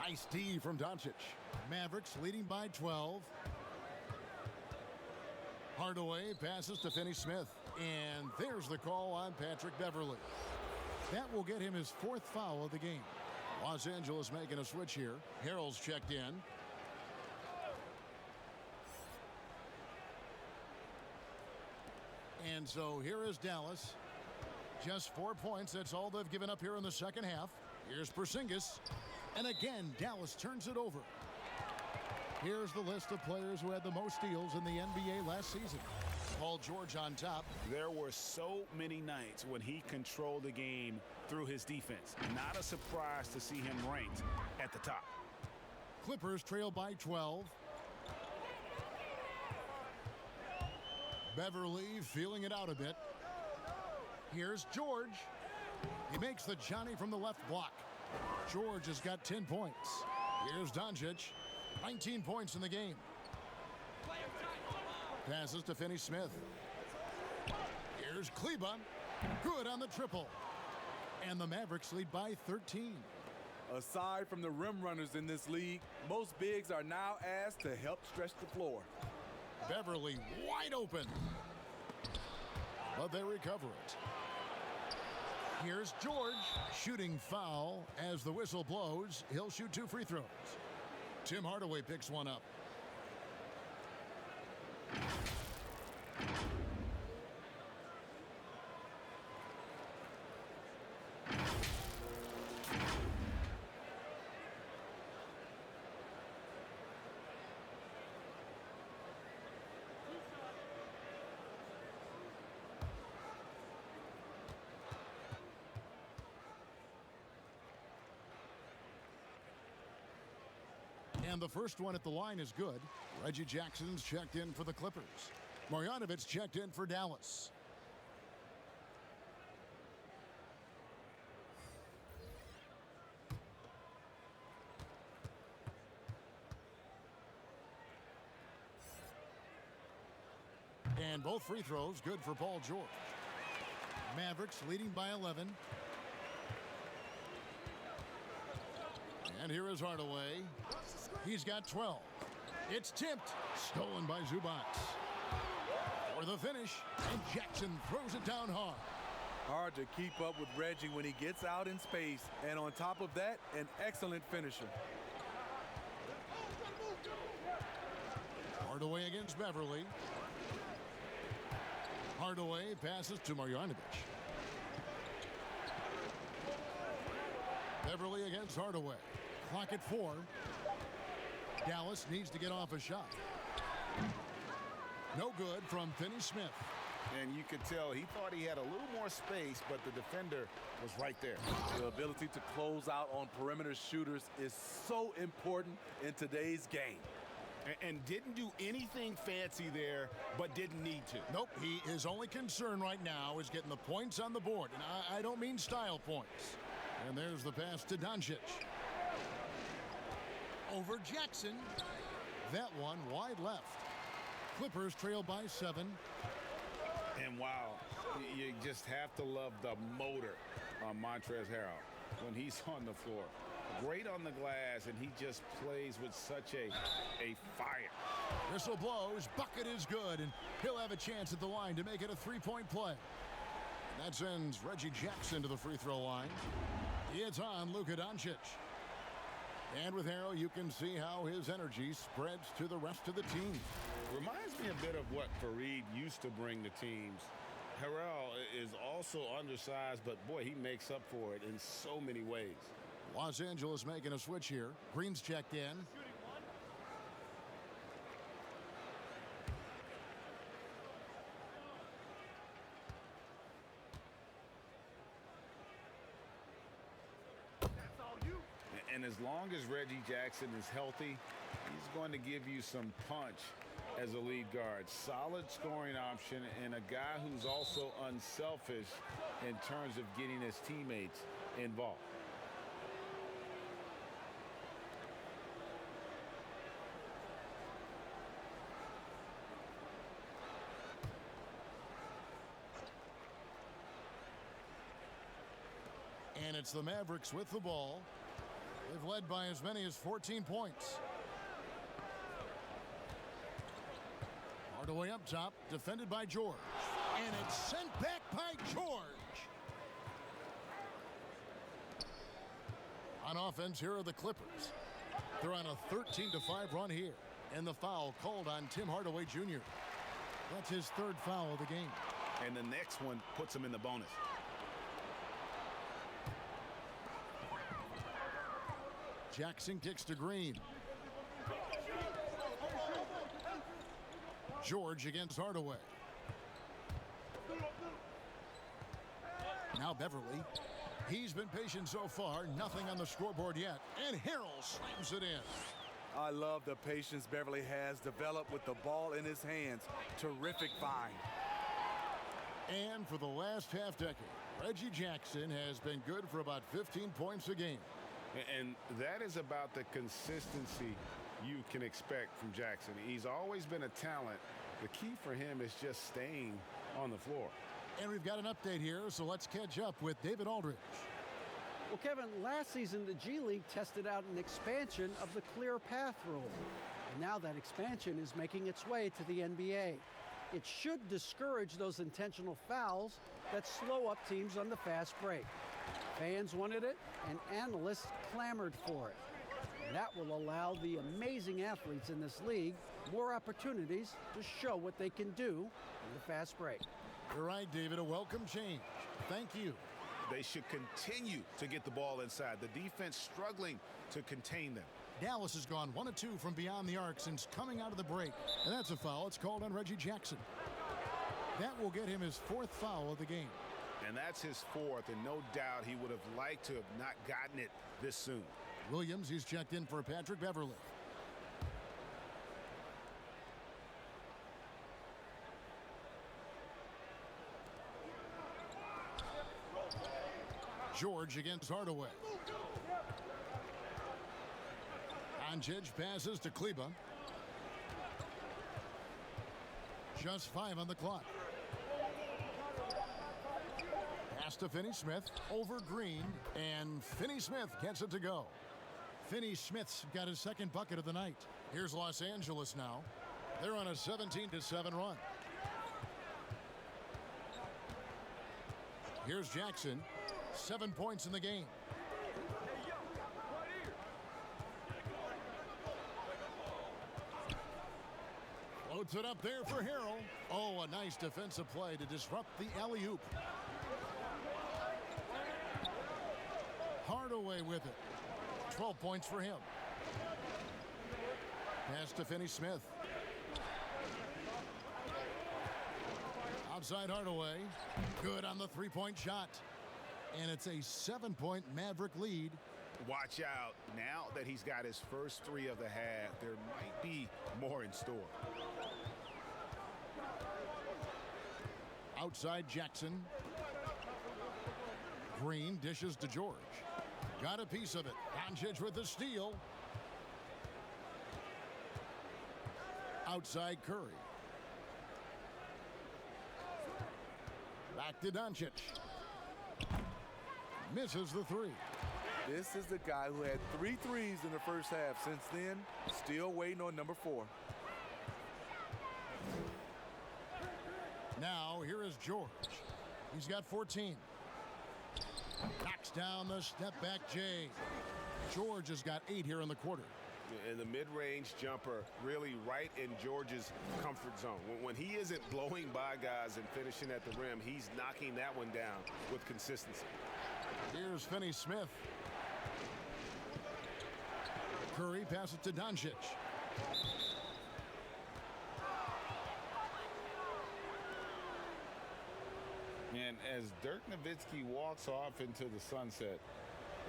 Nice D from Doncic. Mavericks leading by 12. Hardaway passes to Finney-Smith. And there's the call on Patrick Beverly. That will get him his 4th foul of the game. Los Angeles making a switch here. Harrell's checked in. And so here is Dallas. Just 4 points. That's all they've given up here in the second half. Here's Porzingis. And again, Dallas turns it over. Here's the list of players who had the most steals in the NBA last season. Paul George on top. There were so many nights when he controlled the game through his defense. Not a surprise to see him ranked at the top. Clippers trail by 12. Beverly feeling it out a bit. Here's George. He makes the Johnny from the left block. George has got 10 points. Here's Doncic. 19 points in the game. Passes to Finney-Smith. Here's Kleba. Good on the triple. And the Mavericks lead by 13. Aside from the rim runners in this league, most bigs are now asked to help stretch the floor. Beverly wide open. But they recover it. Here's George. Shooting foul as the whistle blows. He'll shoot 2 free throws. Tim Hardaway picks one up. And the first one at the line is good. Reggie Jackson's checked in for the Clippers. Marjanovic checked in for Dallas. And both free throws good for Paul George. Mavericks leading by 11. And here is Hardaway. He's got 12. It's tipped. Stolen by Zubac. For the finish. And Jackson throws it down hard. Hard to keep up with Reggie when he gets out in space. And on top of that, an excellent finisher. Hardaway against Beverly. Hardaway passes to Marjanovic. Beverly against Hardaway. Clock at 4. Dallas needs to get off a shot. No good from Finney-Smith. And you could tell he thought he had a little more space, but the defender was right there. The ability to close out on perimeter shooters is so important in today's game. And didn't do anything fancy there, but didn't need to. Nope, his only concern right now is getting the points on the board. And I don't mean style points. And there's the pass to Doncic. Over Jackson. That one wide left. Clippers trail by 7. And wow, you just have to love the motor on Montrezl Harrell when he's on the floor. Great on the glass, and he just plays with such a fire. Whistle blows, bucket is good, and he'll have a chance at the line to make it a three-point play. And that sends Reggie Jackson to the free throw line. It's on Luka Doncic. And with Harrell, you can see how his energy spreads to the rest of the team. Reminds me a bit of what Fareed used to bring to teams. Harrell is also undersized, but boy, he makes up for it in so many ways. Los Angeles making a switch here. Green's checked in. And as long as Reggie Jackson is healthy, he's going to give you some punch as a lead guard. Solid scoring option and a guy who's also unselfish in terms of getting his teammates involved. And it's the Mavericks with the ball. They've led by as many as 14 points. Hardaway up top, defended by George. And it's sent back by George. On offense, here are the Clippers. They're on a 13-5 run here. And the foul called on Tim Hardaway Jr. That's his third foul of the game. And the next one puts him in the bonus. Jackson kicks to Green. George against Hardaway. Now Beverly. He's been patient so far. Nothing on the scoreboard yet. And Harrell slams it in. I love the patience Beverly has developed with the ball in his hands. Terrific find. And for the last half decade, Reggie Jackson has been good for about 15 points a game. And that is about the consistency you can expect from Jackson. He's always been a talent. The key for him is just staying on the floor. And we've got an update here, so let's catch up with David Aldridge. Well, Kevin, last season the G League tested out an expansion of the clear path rule. And now that expansion is making its way to the NBA. It should discourage those intentional fouls that slow up teams on the fast break. Fans wanted it, and analysts clamored for it. That will allow the amazing athletes in this league more opportunities to show what they can do in the fast break. You're right, David. A welcome change. Thank you. They should continue to get the ball inside. The defense struggling to contain them. Dallas has gone 1 of 2 from beyond the arc since coming out of the break. And that's a foul. It's called on Reggie Jackson. That will get him his 4th foul of the game. And that's his 4th, and no doubt he would have liked to have not gotten it this soon. Williams, he's checked in for Patrick Beverly. George against Hardaway. Doncic passes to Kleba. Just 5 on the clock. Pass to Finney-Smith over Green, and Finney-Smith gets it to go. Finney-Smith's got his second bucket of the night. Here's Los Angeles now. They're on a 17-7 run. Here's Jackson. 7 points in the game. Floats it up there for Harrell. Oh, a nice defensive play to disrupt the alley-oop. Hardaway with it. 12 points for him. Pass to Finney-Smith. Outside Hardaway. Good on the three-point shot. And it's a 7-point Maverick lead. Watch out. Now that he's got his first 3 of the half, there might be more in store. Outside Jackson. Green dishes to George. Got a piece of it. Doncic with the steal. Outside Curry. Back to Doncic. Misses the 3. This is the guy who had 3 threes in the first half. Since then, still waiting on number 4. Now, here is George. He's got 14. Knocks down the step-back J. George has got 8 here in the quarter. And the mid-range jumper really right in George's comfort zone. When he isn't blowing by guys and finishing at the rim, he's knocking that one down with consistency. Here's Finney-Smith. Curry passes to Doncic. And as Dirk Nowitzki walks off into the sunset,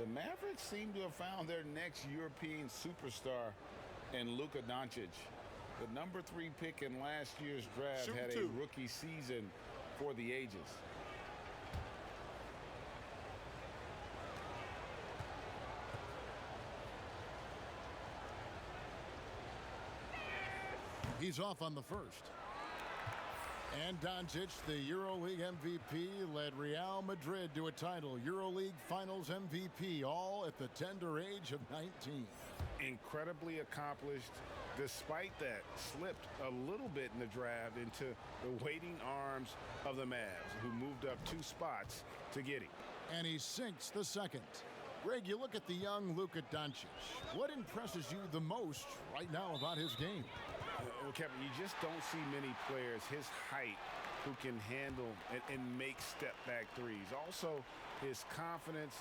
the Mavericks seem to have found their next European superstar in Luka Doncic. The number 3 pick in last year's draft had a rookie season for the ages. He's off on the first. And Doncic, the EuroLeague MVP, led Real Madrid to a title. EuroLeague Finals MVP, all at the tender age of 19. Incredibly accomplished. Despite that, slipped a little bit in the draft into the waiting arms of the Mavs, who moved up 2 spots to get him. And he sinks the second. Greg, you look at the young Luka Doncic. What impresses you the most right now about his game? Well, Kevin, you just don't see many players his height who can handle and make step-back threes. Also, his confidence.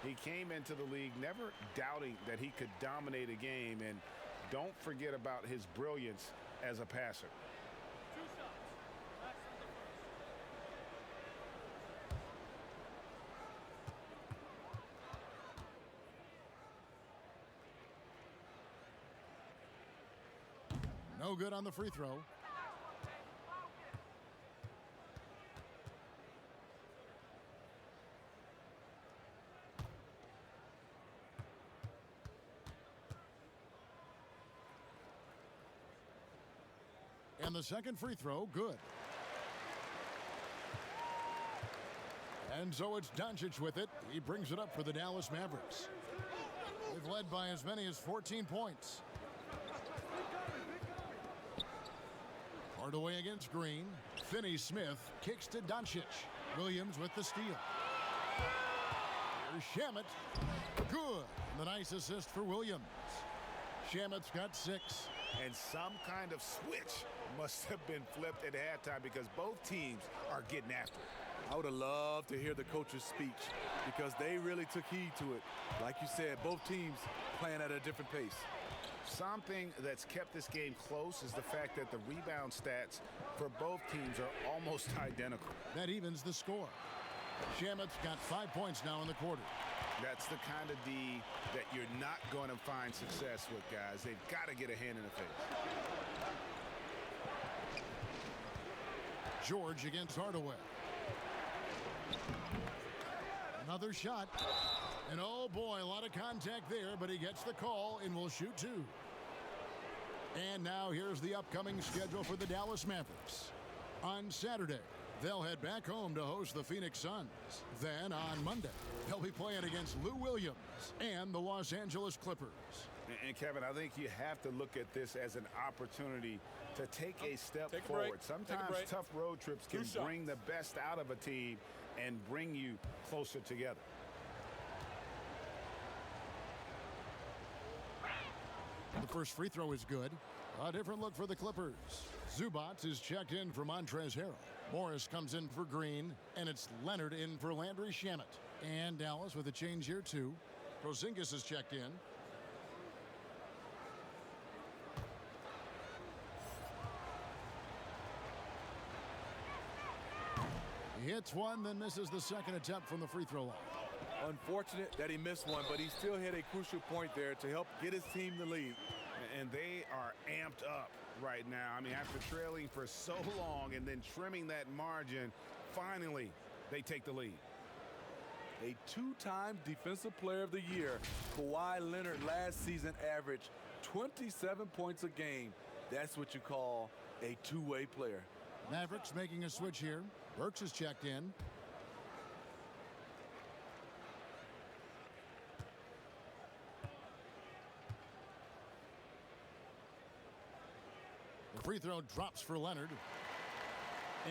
He came into the league never doubting that he could dominate a game, and don't forget about his brilliance as a passer. No good on the free throw. And the second free throw, good. And so it's Doncic with it. He brings it up for the Dallas Mavericks. They've led by as many as 14 points. Hardaway against Green. Finney-Smith kicks to Doncic. Williams with the steal. Here's Shamet. Good. And the nice assist for Williams. Shamet's got 6. And some kind of switch must have been flipped at halftime because both teams are getting after it. I would have loved to hear the coach's speech because they really took heed to it. Like you said, both teams playing at a different pace. Something that's kept this game close is the fact that the rebound stats for both teams are almost identical. That evens the score. Shamet's got 5 points now in the quarter. That's the kind of D that you're not going to find success with, guys. They've got to get a hand in the face. George against Hardaway. Another shot. And oh boy, a lot of contact there, but he gets the call and will shoot two. And now here's the upcoming schedule for the Dallas Mavericks. On Saturday, they'll head back home to host the Phoenix Suns. Then on Monday, they'll be playing against Lou Williams and the Los Angeles Clippers. And Kevin, I think you have to look at this as an opportunity to take a step forward. Sometimes tough road trips can bring the best out of a team and bring you closer together. The first free throw is good. A different look for the Clippers. Zubac is checked in for Montrezl Harrell. Morris comes in for Green, and it's Leonard in for Landry Shamet. And Dallas with a change here, too. Porzingis is checked in. He hits one, then misses the second attempt from the free throw line. Unfortunate that he missed one, but he still hit a crucial point there to help get his team the lead. And they are amped up right now. I mean, after trailing for so long and then trimming that margin, finally they take the lead. A two-time Defensive Player of the Year, Kawhi Leonard last season averaged 27 points a game. That's what you call a two-way player. Mavericks making a switch here. Burks is checked in. The free throw drops for Leonard.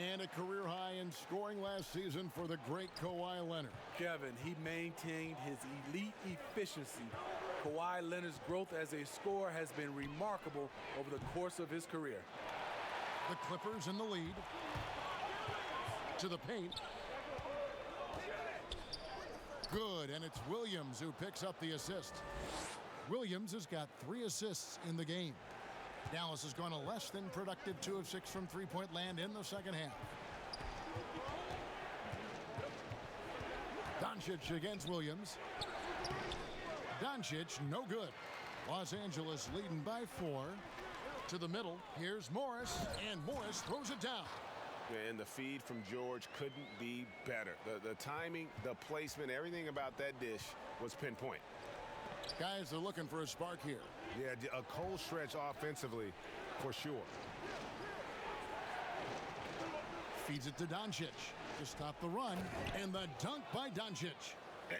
And a career high in scoring last season for the great Kawhi Leonard. Kevin, he maintained his elite efficiency. Kawhi Leonard's growth as a scorer has been remarkable over the course of his career. The Clippers in the lead. To the paint. Good, and it's Williams who picks up the assist. Williams has got 3 assists in the game. Dallas has gone a less than productive 2 of 6 from three-point land in the second half. Doncic against Williams. Doncic, no good. Los Angeles leading by 4. To the middle, here's Morris, and Morris throws it down. And the feed from George couldn't be better. The timing, the placement, everything about that dish was pinpoint. Guys are looking for a spark here. Yeah, a cold stretch offensively for sure. Feeds it to Doncic to stop the run, and the dunk by Doncic.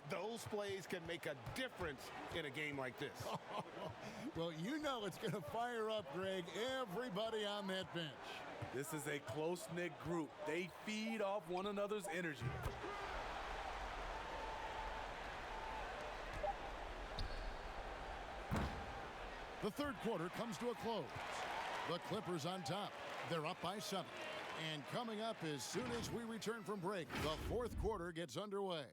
Those plays can make a difference in a game like this. Well, you know it's going to fire up, Greg, everybody on that bench. This is a close-knit group. They feed off one another's energy. The third quarter comes to a close. The Clippers on top. They're up by 7. And coming up as soon as we return from break, the fourth quarter gets underway.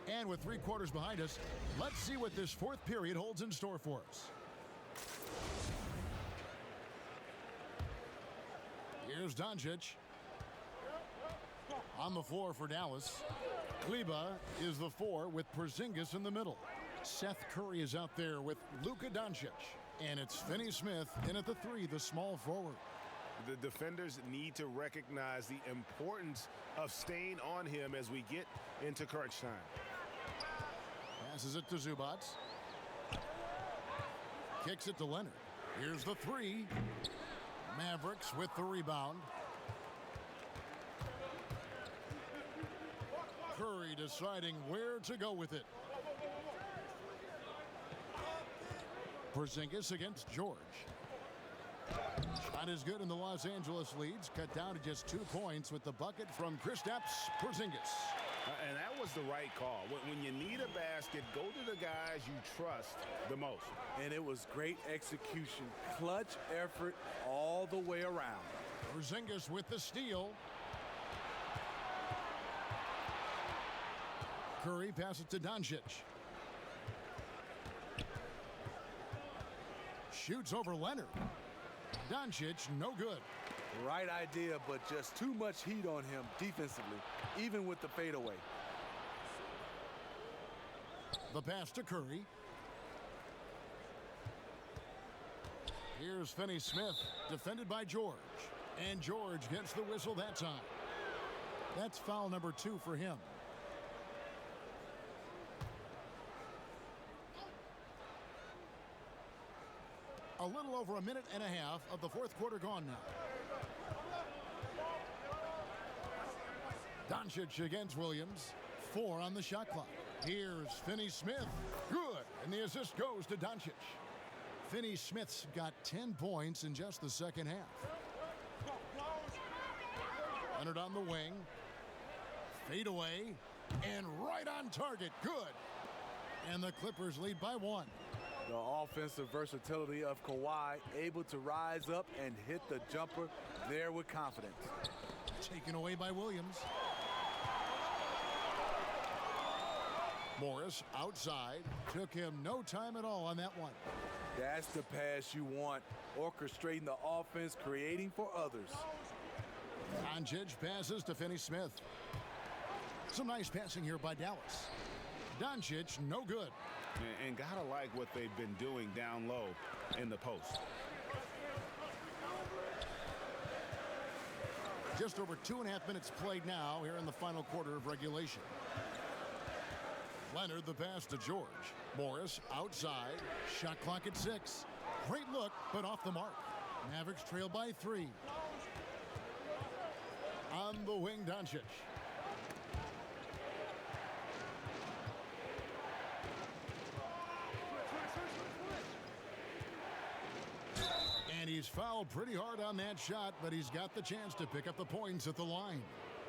And with 3 quarters behind us, let's see what this fourth period holds in store for us. Here's Doncic. On the floor for Dallas. Kleba is the 4 with Porzingis in the middle. Seth Curry is out there with Luka Doncic. And it's Finney Smith in at the 3, the small forward. The defenders need to recognize the importance of staying on him as we get into crunch time. Passes it to Zubac. Kicks it to Leonard. Here's the 3. Mavericks with the rebound. Curry deciding where to go with it. Porzingis against George. Shot is good, and the Los Angeles leads cut down to just 2 points with the bucket from Kristaps Porzingis. And that was the right call. When you need a basket, go to the guys you trust the most. And it was great execution. Clutch effort all the way around. Porzingis with the steal. Curry passes to Doncic. Shoots over Leonard. Doncic, no good. Right idea, but just too much heat on him defensively, even with the fadeaway. The pass to Curry. Here's Finney-Smith, defended by George. And George gets the whistle that time. That's foul number 2 for him. A little over a minute and a half of the fourth quarter gone now. Doncic against Williams. 4 on the shot clock. Here's Finney-Smith. Good. And the assist goes to Doncic. Finney-Smith's got 10 points in just the second half. Leonard on the wing. Fade away. And right on target. Good. And the Clippers lead by 1. The offensive versatility of Kawhi, able to rise up and hit the jumper there with confidence. Taken away by Williams. Morris outside. Took him no time at all on that one. That's the pass you want. Orchestrating the offense, creating for others. Doncic passes to Finney-Smith. Some nice passing here by Dallas. Doncic, no good. And gotta like what they've been doing down low in the post. Just over 2.5 minutes played now here in the final quarter of regulation. Leonard the pass to George. Morris outside. Shot clock at 6. Great look, but off the mark. Mavericks trail by 3. On the wing, Doncic. And he's fouled pretty hard on that shot, but he's got the chance to pick up the points at the line.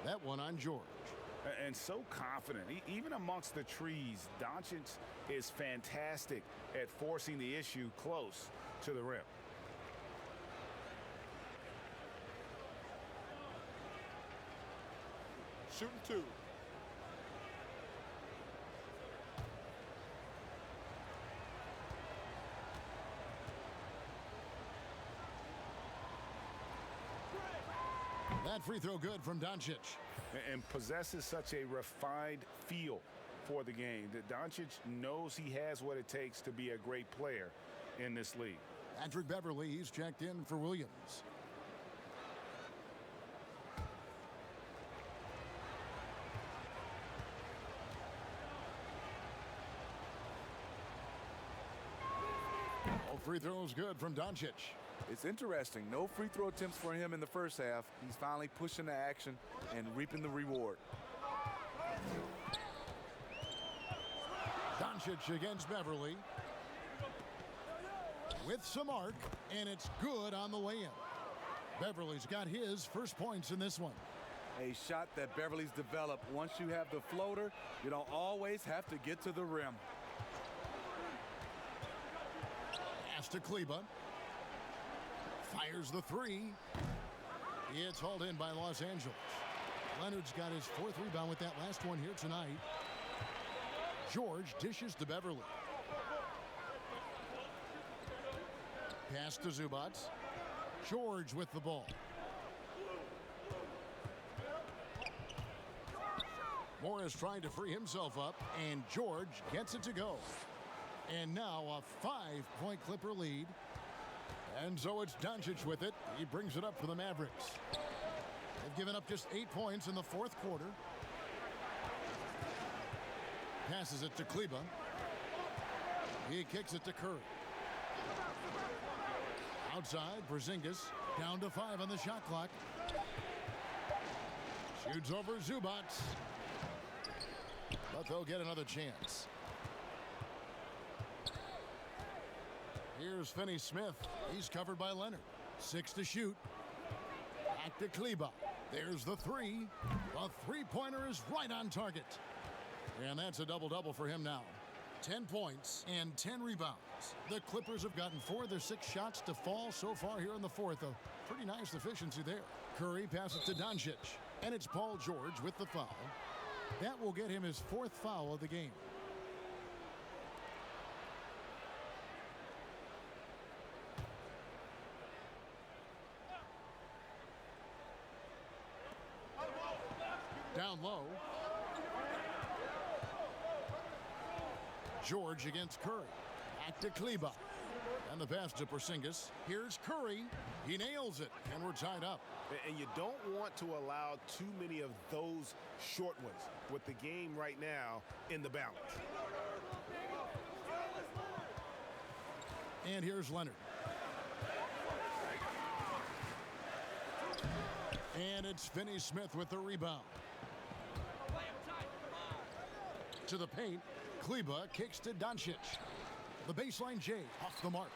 That one on George. And so confident. Even amongst the trees, Doncic is fantastic at forcing the issue close to the rim. Shooting 2. That free throw good from Doncic. And possesses such a refined feel for the game that Doncic knows he has what it takes to be a great player in this league. Patrick Beverley, he's checked in for Williams. All free throws good from Doncic. It's interesting. No free throw attempts for him in the first half. He's finally pushing the action and reaping the reward. Doncic against Beverley. With some arc, and it's good on the way in. Beverley's got his first points in this one. A shot that Beverley's developed. Once you have the floater, you don't always have to get to the rim. Pass to Kleba. Fires the 3. It's hauled in by Los Angeles. Leonard's got his 4th rebound with that last one here tonight. George dishes to Beverley. Pass to Zubac. George with the ball. Morris trying to free himself up, and George gets it to go. And now a 5-point Clipper lead. And so it's Doncic with it. He brings it up for the Mavericks. They've given up just 8 points in the fourth quarter. Passes it to Kleba. He kicks it to Curry. Outside, Porzingis down to 5 on the shot clock. Shoots over Zubac. But they'll get another chance. Here's Finney-Smith. He's covered by Leonard. 6 to shoot. Back to Kleba. There's the 3. The three-pointer is right on target. And that's a double-double for him now. 10 points and 10 rebounds. The Clippers have gotten 4 of their 6 shots to fall so far here in the fourth. A pretty nice efficiency there. Curry passes to Doncic. And it's Paul George with the foul. That will get him his 4th foul of the game. Down low. George against Curry. Back to Kleber. And the pass to Porzingis. Here's Curry. He nails it, and we're tied up. And you don't want to allow too many of those short ones with the game right now in the balance. And here's Leonard. And it's Finney-Smith with the rebound. To the paint. Kleber kicks to Doncic. The baseline J off the mark.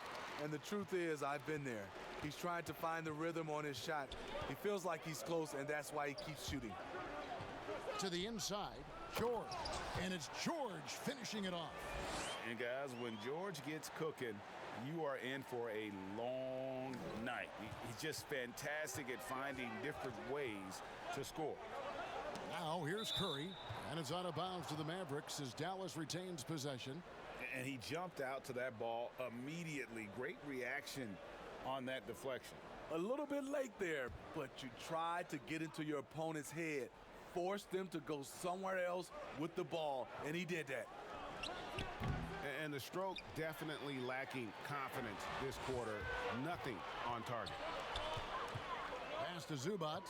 And the truth is, I've been there. He's trying to find the rhythm on his shot. He feels like he's close, and that's why he keeps shooting. To the inside, George. And it's George finishing it off. And guys, when George gets cooking, you are in for a long night. He's just fantastic at finding different ways to score. Now here's Curry, and it's out of bounds to the Mavericks as Dallas retains possession. And he jumped out to that ball immediately. Great reaction on that deflection. A little bit late there, but you tried to get into your opponent's head, force them to go somewhere else with the ball, and he did that. And the stroke definitely lacking confidence this quarter. Nothing on target. Pass to Zubac.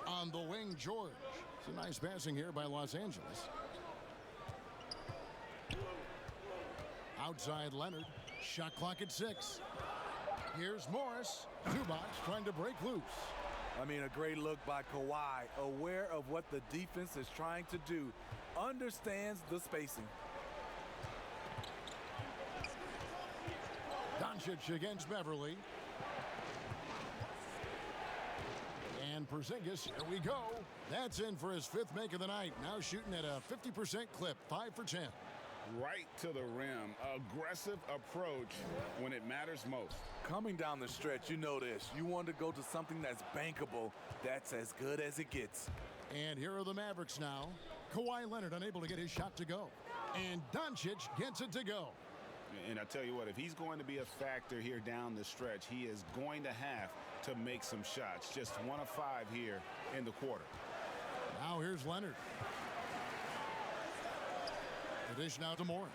On the wing, George. It's a nice passing here by Los Angeles. Outside Leonard. Shot clock at 6. Here's Morris. Zubac trying to break loose. I mean, a great look by Kawhi, aware of what the defense is trying to do, understands the spacing. Doncic against Beverly. And Porzingis, here we go. That's in for his 5th make of the night. Now shooting at a 50% clip, 5 for 10. Right to the rim. Aggressive approach when it matters most. Coming down the stretch, you know this. You want to go to something that's bankable. That's as good as it gets. And here are the Mavericks now. Kawhi Leonard unable to get his shot to go. And Doncic gets it to go. And I tell you what, if he's going to be a factor here down the stretch, he is going to have to make some shots. Just 1 of 5 here in the quarter. Now here's Leonard. The dish now to Morris.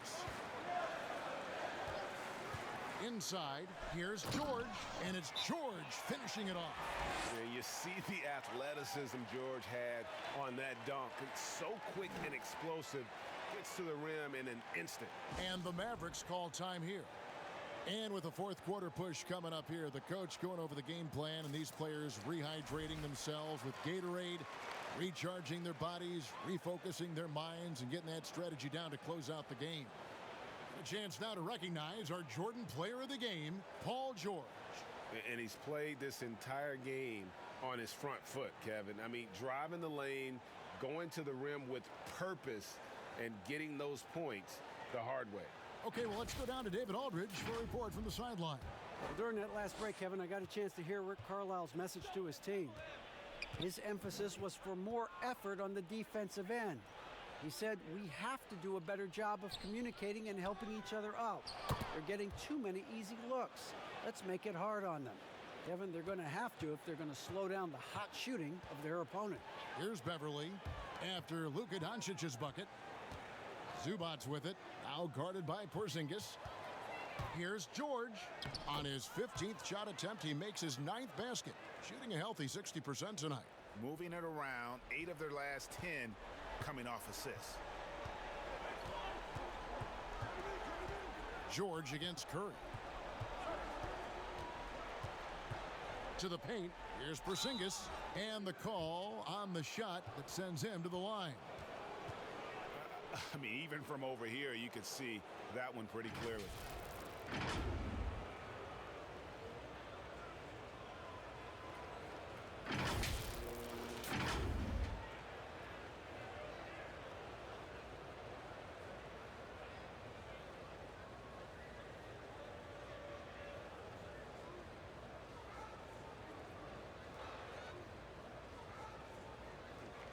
Inside, here's George, and it's George finishing it off. Yeah, you see the athleticism George had on that dunk. It's so quick and explosive. Gets to the rim in an instant. And the Mavericks call time here. And with a 4th quarter push coming up here, the coach going over the game plan and these players rehydrating themselves with Gatorade, recharging their bodies, refocusing their minds, and getting that strategy down to close out the game. A chance now to recognize our Jordan player of the game, Paul George. And he's played this entire game on his front foot, Kevin. I mean, driving the lane, going to the rim with purpose, and getting those points the hard way. Okay, well, let's go down to David Aldridge for a report from the sideline. Well, during that last break, Kevin, I got a chance to hear Rick Carlisle's message to his team. His emphasis was for more effort on the defensive end. He said, we have to do a better job of communicating and helping each other out. They're getting too many easy looks. Let's make it hard on them. Kevin, they're going to have to if they're going to slow down the hot shooting of their opponent. Here's Beverly after Luka Doncic's bucket. Zubac with it, now guarded by Porzingis. Here's George. On his 15th shot attempt, he makes his 9th basket, shooting a healthy 60% tonight. Moving it around, 8 of their last 10 coming off assists. George against Curry. To the paint, here's Porzingis, and the call on the shot that sends him to the line. I mean, even from over here, you could see that one pretty clearly.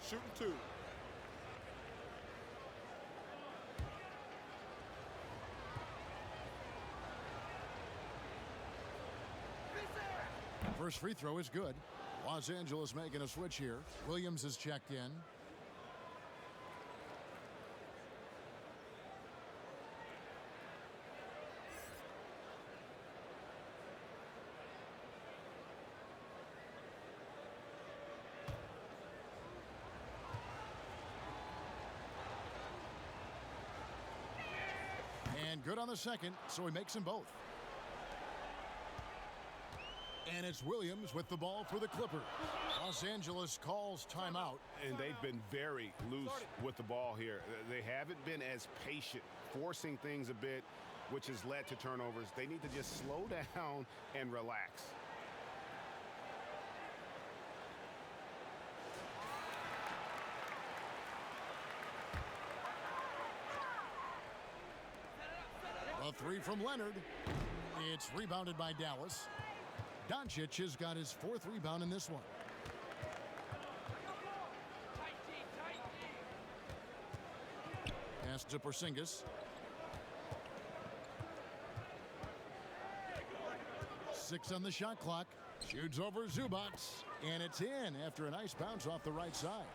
shooting 2. First free throw is good. Los Angeles making a switch here. Williams is checked in. And good on the second, so he makes them both. And it's Williams with the ball for the Clippers. Los Angeles calls timeout. And they've been very loose with the ball here. They haven't been as patient, forcing things a bit, which has led to turnovers. They need to just slow down and relax. A three from Leonard. It's rebounded by Dallas. Doncic has got his 4th rebound in this one. Pass to Porzingis. 6 on the shot clock. Shoots over Zubac. And it's in after a nice bounce off the right side.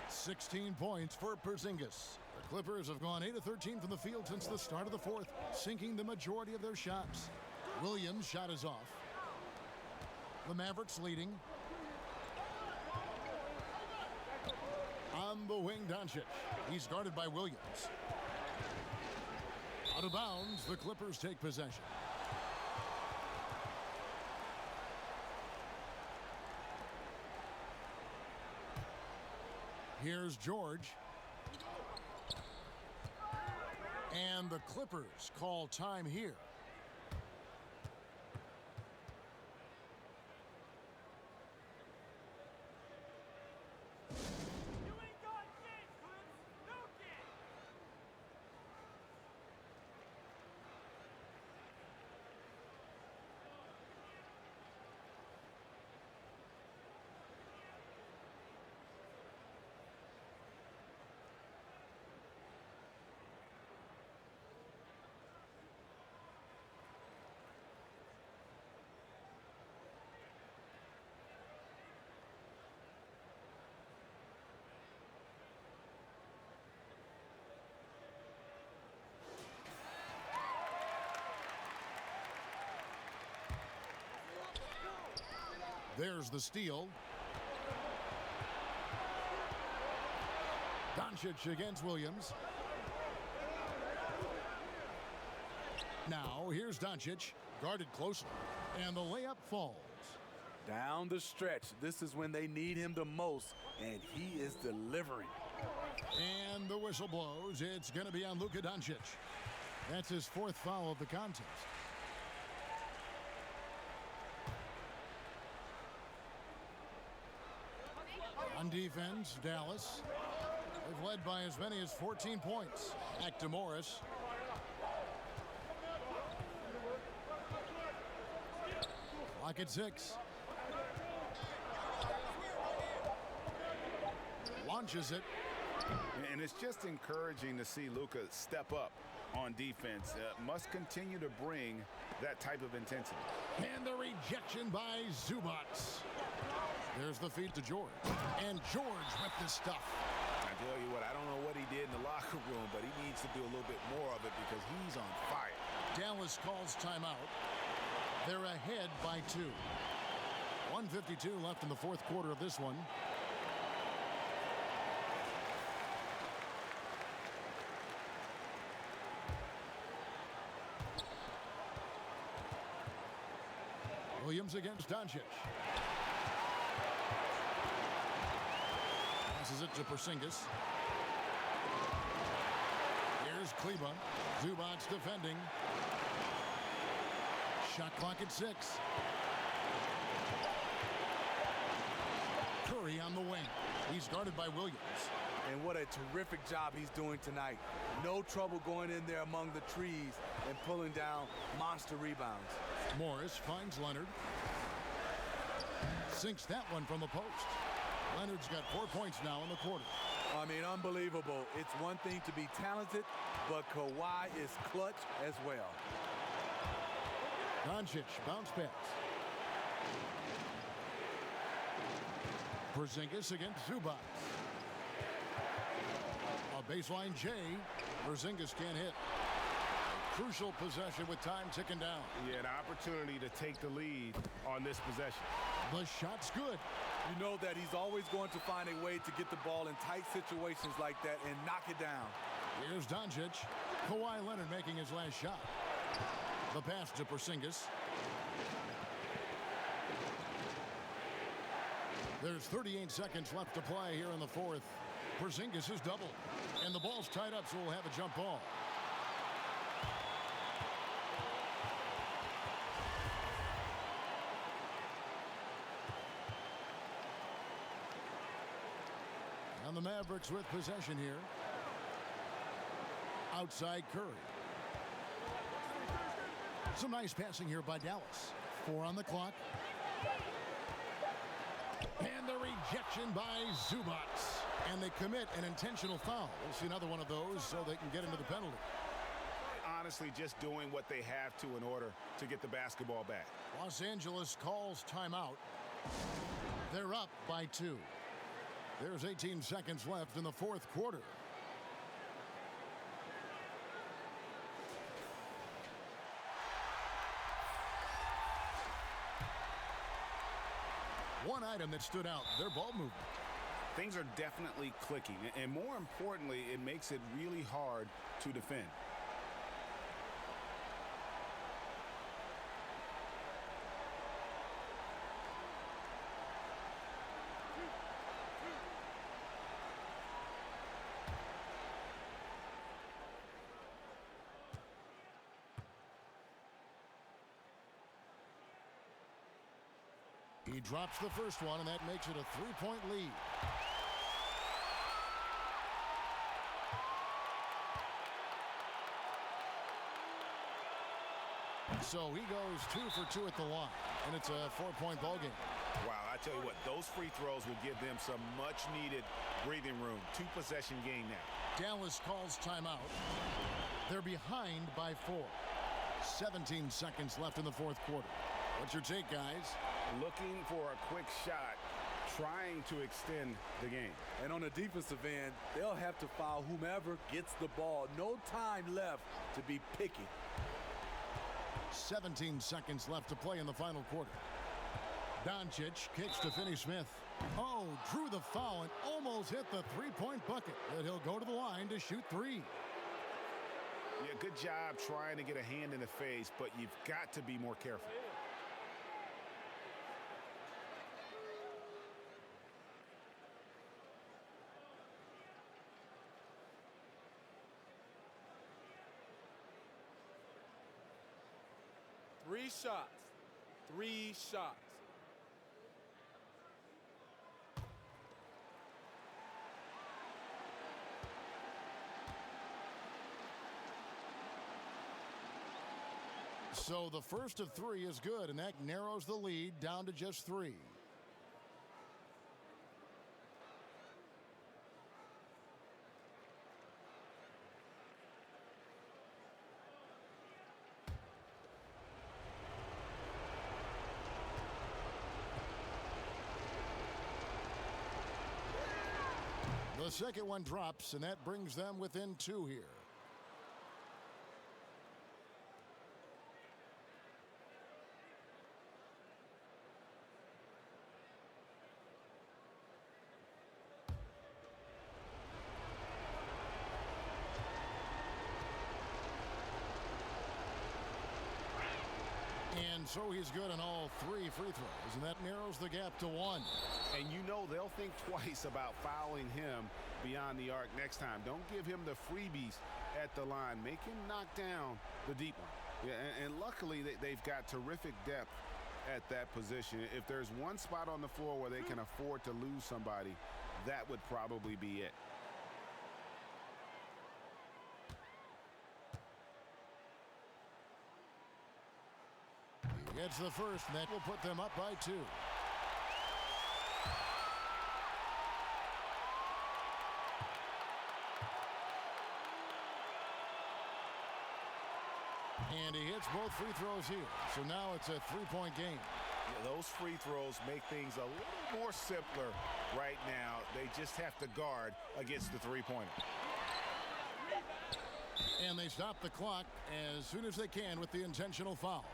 16 points for Porzingis. The Clippers have gone 8 of 13 from the field since the start of the 4th, sinking the majority of their shots. Williams' shot is off. The Mavericks leading. On the wing, Doncic. He's guarded by Williams. Out of bounds, the Clippers take possession. Here's George. And the Clippers call time here. There's the steal. Doncic against Williams. Now here's Doncic, guarded closely, and the layup falls. Down the stretch, this is when they need him the most, and he is delivering. And the whistle blows. It's going to be on Luka Doncic. That's his 4th foul of the contest. On defense, Dallas. They've led by as many as 14 points. Back to Morris. Clock at 6. Launches it. And it's just encouraging to see Luka step up on defense. Must continue to bring that type of intensity. And the rejection by Zubac. There's the feed to George. And George with the stuff. I tell you what, I don't know what he did in the locker room, but he needs to do a little bit more of it because he's on fire. Dallas calls timeout. They're ahead by 2. 1:52 left in the 4th quarter of this one. Williams against Doncic. Passes it to Porzingis. Here's Kleba. Zubac defending. Shot clock at 6. Curry on the wing. He's guarded by Williams. And what a terrific job he's doing tonight. No trouble going in there among the trees and pulling down monster rebounds. Morris finds Leonard. Sinks that one from the post. Leonard's got 4 points now in the quarter. I mean, unbelievable. It's one thing to be talented, but Kawhi is clutch as well. Doncic, bounce pass. Porzingis against Zubac. A baseline J. Porzingis can't hit. Crucial possession with time ticking down. Yeah, an opportunity to take the lead on this possession. The shot's good. You know that he's always going to find a way to get the ball in tight situations like that and knock it down. Here's Doncic. Kawhi Leonard making his last shot. The pass to Porzingis. There's 38 seconds left to play here in the fourth. Porzingis is doubled. And the ball's tied up, so we'll have a jump ball. And the Mavericks with possession here. Outside Curry. Some nice passing here by Dallas. 4 on the clock. And the rejection by Zubac. And they commit an intentional foul. We'll see another one of those so they can get into the penalty. Honestly, just doing what they have to in order to get the basketball back. Los Angeles calls timeout. They're up by 2. There's 18 seconds left in the fourth quarter. One item that stood out, their ball movement. Things are definitely clicking, and more importantly, it makes it really hard to defend. He drops the first one, and that makes it a 3-point lead. So he goes 2 for 2 at the line, and it's a 4-point ball game. Wow, I tell you what, those free throws will give them some much-needed breathing room. 2-possession game now. Dallas calls timeout. They're behind by 4. 17 seconds left in the fourth quarter. What's your take, guys? Looking for a quick shot, trying to extend the game. And on the defensive end, they'll have to foul whomever gets the ball. No time left to be picky. 17 seconds left to play in the final quarter. Doncic kicks to Finney-Smith. Oh, drew the foul and almost hit the 3-point bucket. But he'll go to the line to shoot 3. Yeah, good job trying to get a hand in the face, but you've got to be more careful. Three shots. 3 shots. So the first of 3 is good, and that narrows the lead down to just 3. The second one drops, and that brings them within 2 here. And so he's good on all 3 free throws, and that narrows the gap to 1. And you know they'll think twice about fouling him beyond the arc next time. Don't give him the freebies at the line. Make him knock down the deep one. Yeah, and luckily they've got terrific depth at that position. If there's one spot on the floor where they can afford to lose somebody, that would probably be it. Gets the first, and that will put them up by 2. And he hits both free throws here. So now it's a three-point game. Yeah, those free throws make things a little more simpler right now. They just have to guard against the three-pointer. And they stop the clock as soon as they can with the intentional foul.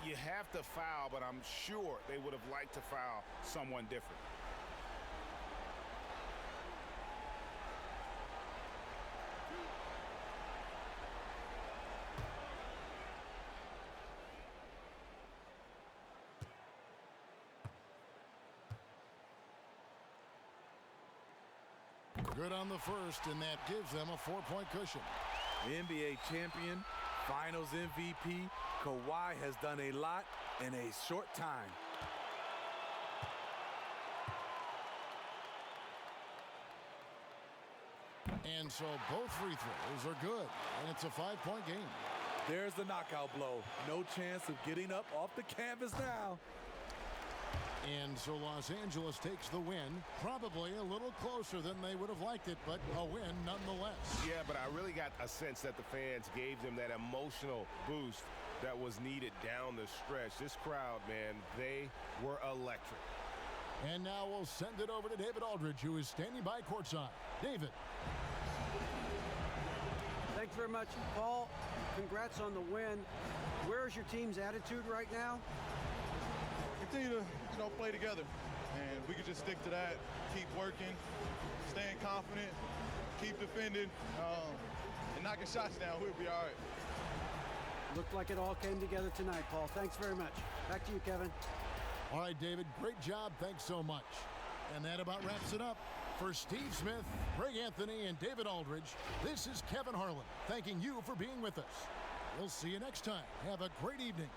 You have to foul, but I'm sure they would have liked to foul someone different. Good on the first, and that gives them a 4-point cushion. The NBA champion, Finals MVP, Kawhi has done a lot in a short time. And so both free throws are good, and it's a 5-point game. There's the knockout blow. No chance of getting up off the canvas now. And so Los Angeles takes the win, probably a little closer than they would have liked it, but a win nonetheless. Yeah, but I really got a sense that the fans gave them that emotional boost that was needed down the stretch. This crowd, man, they were electric. And now we'll send it over to David Aldridge, who is standing by courtside. David. Thanks very much, Paul. Congrats on the win. Where's your team's attitude right now? Continue to, play together, and we can just stick to that, keep working, staying confident, keep defending, and knocking shots down. We'll be all right. Looked like it all came together tonight, Paul. Thanks very much. Back to you, Kevin. All right, David, great job. Thanks so much. And that about wraps it up. For Steve Smith, Greg Anthony, and David Aldridge, this is Kevin Harlan, thanking you for being with us. We'll see you next time. Have a great evening.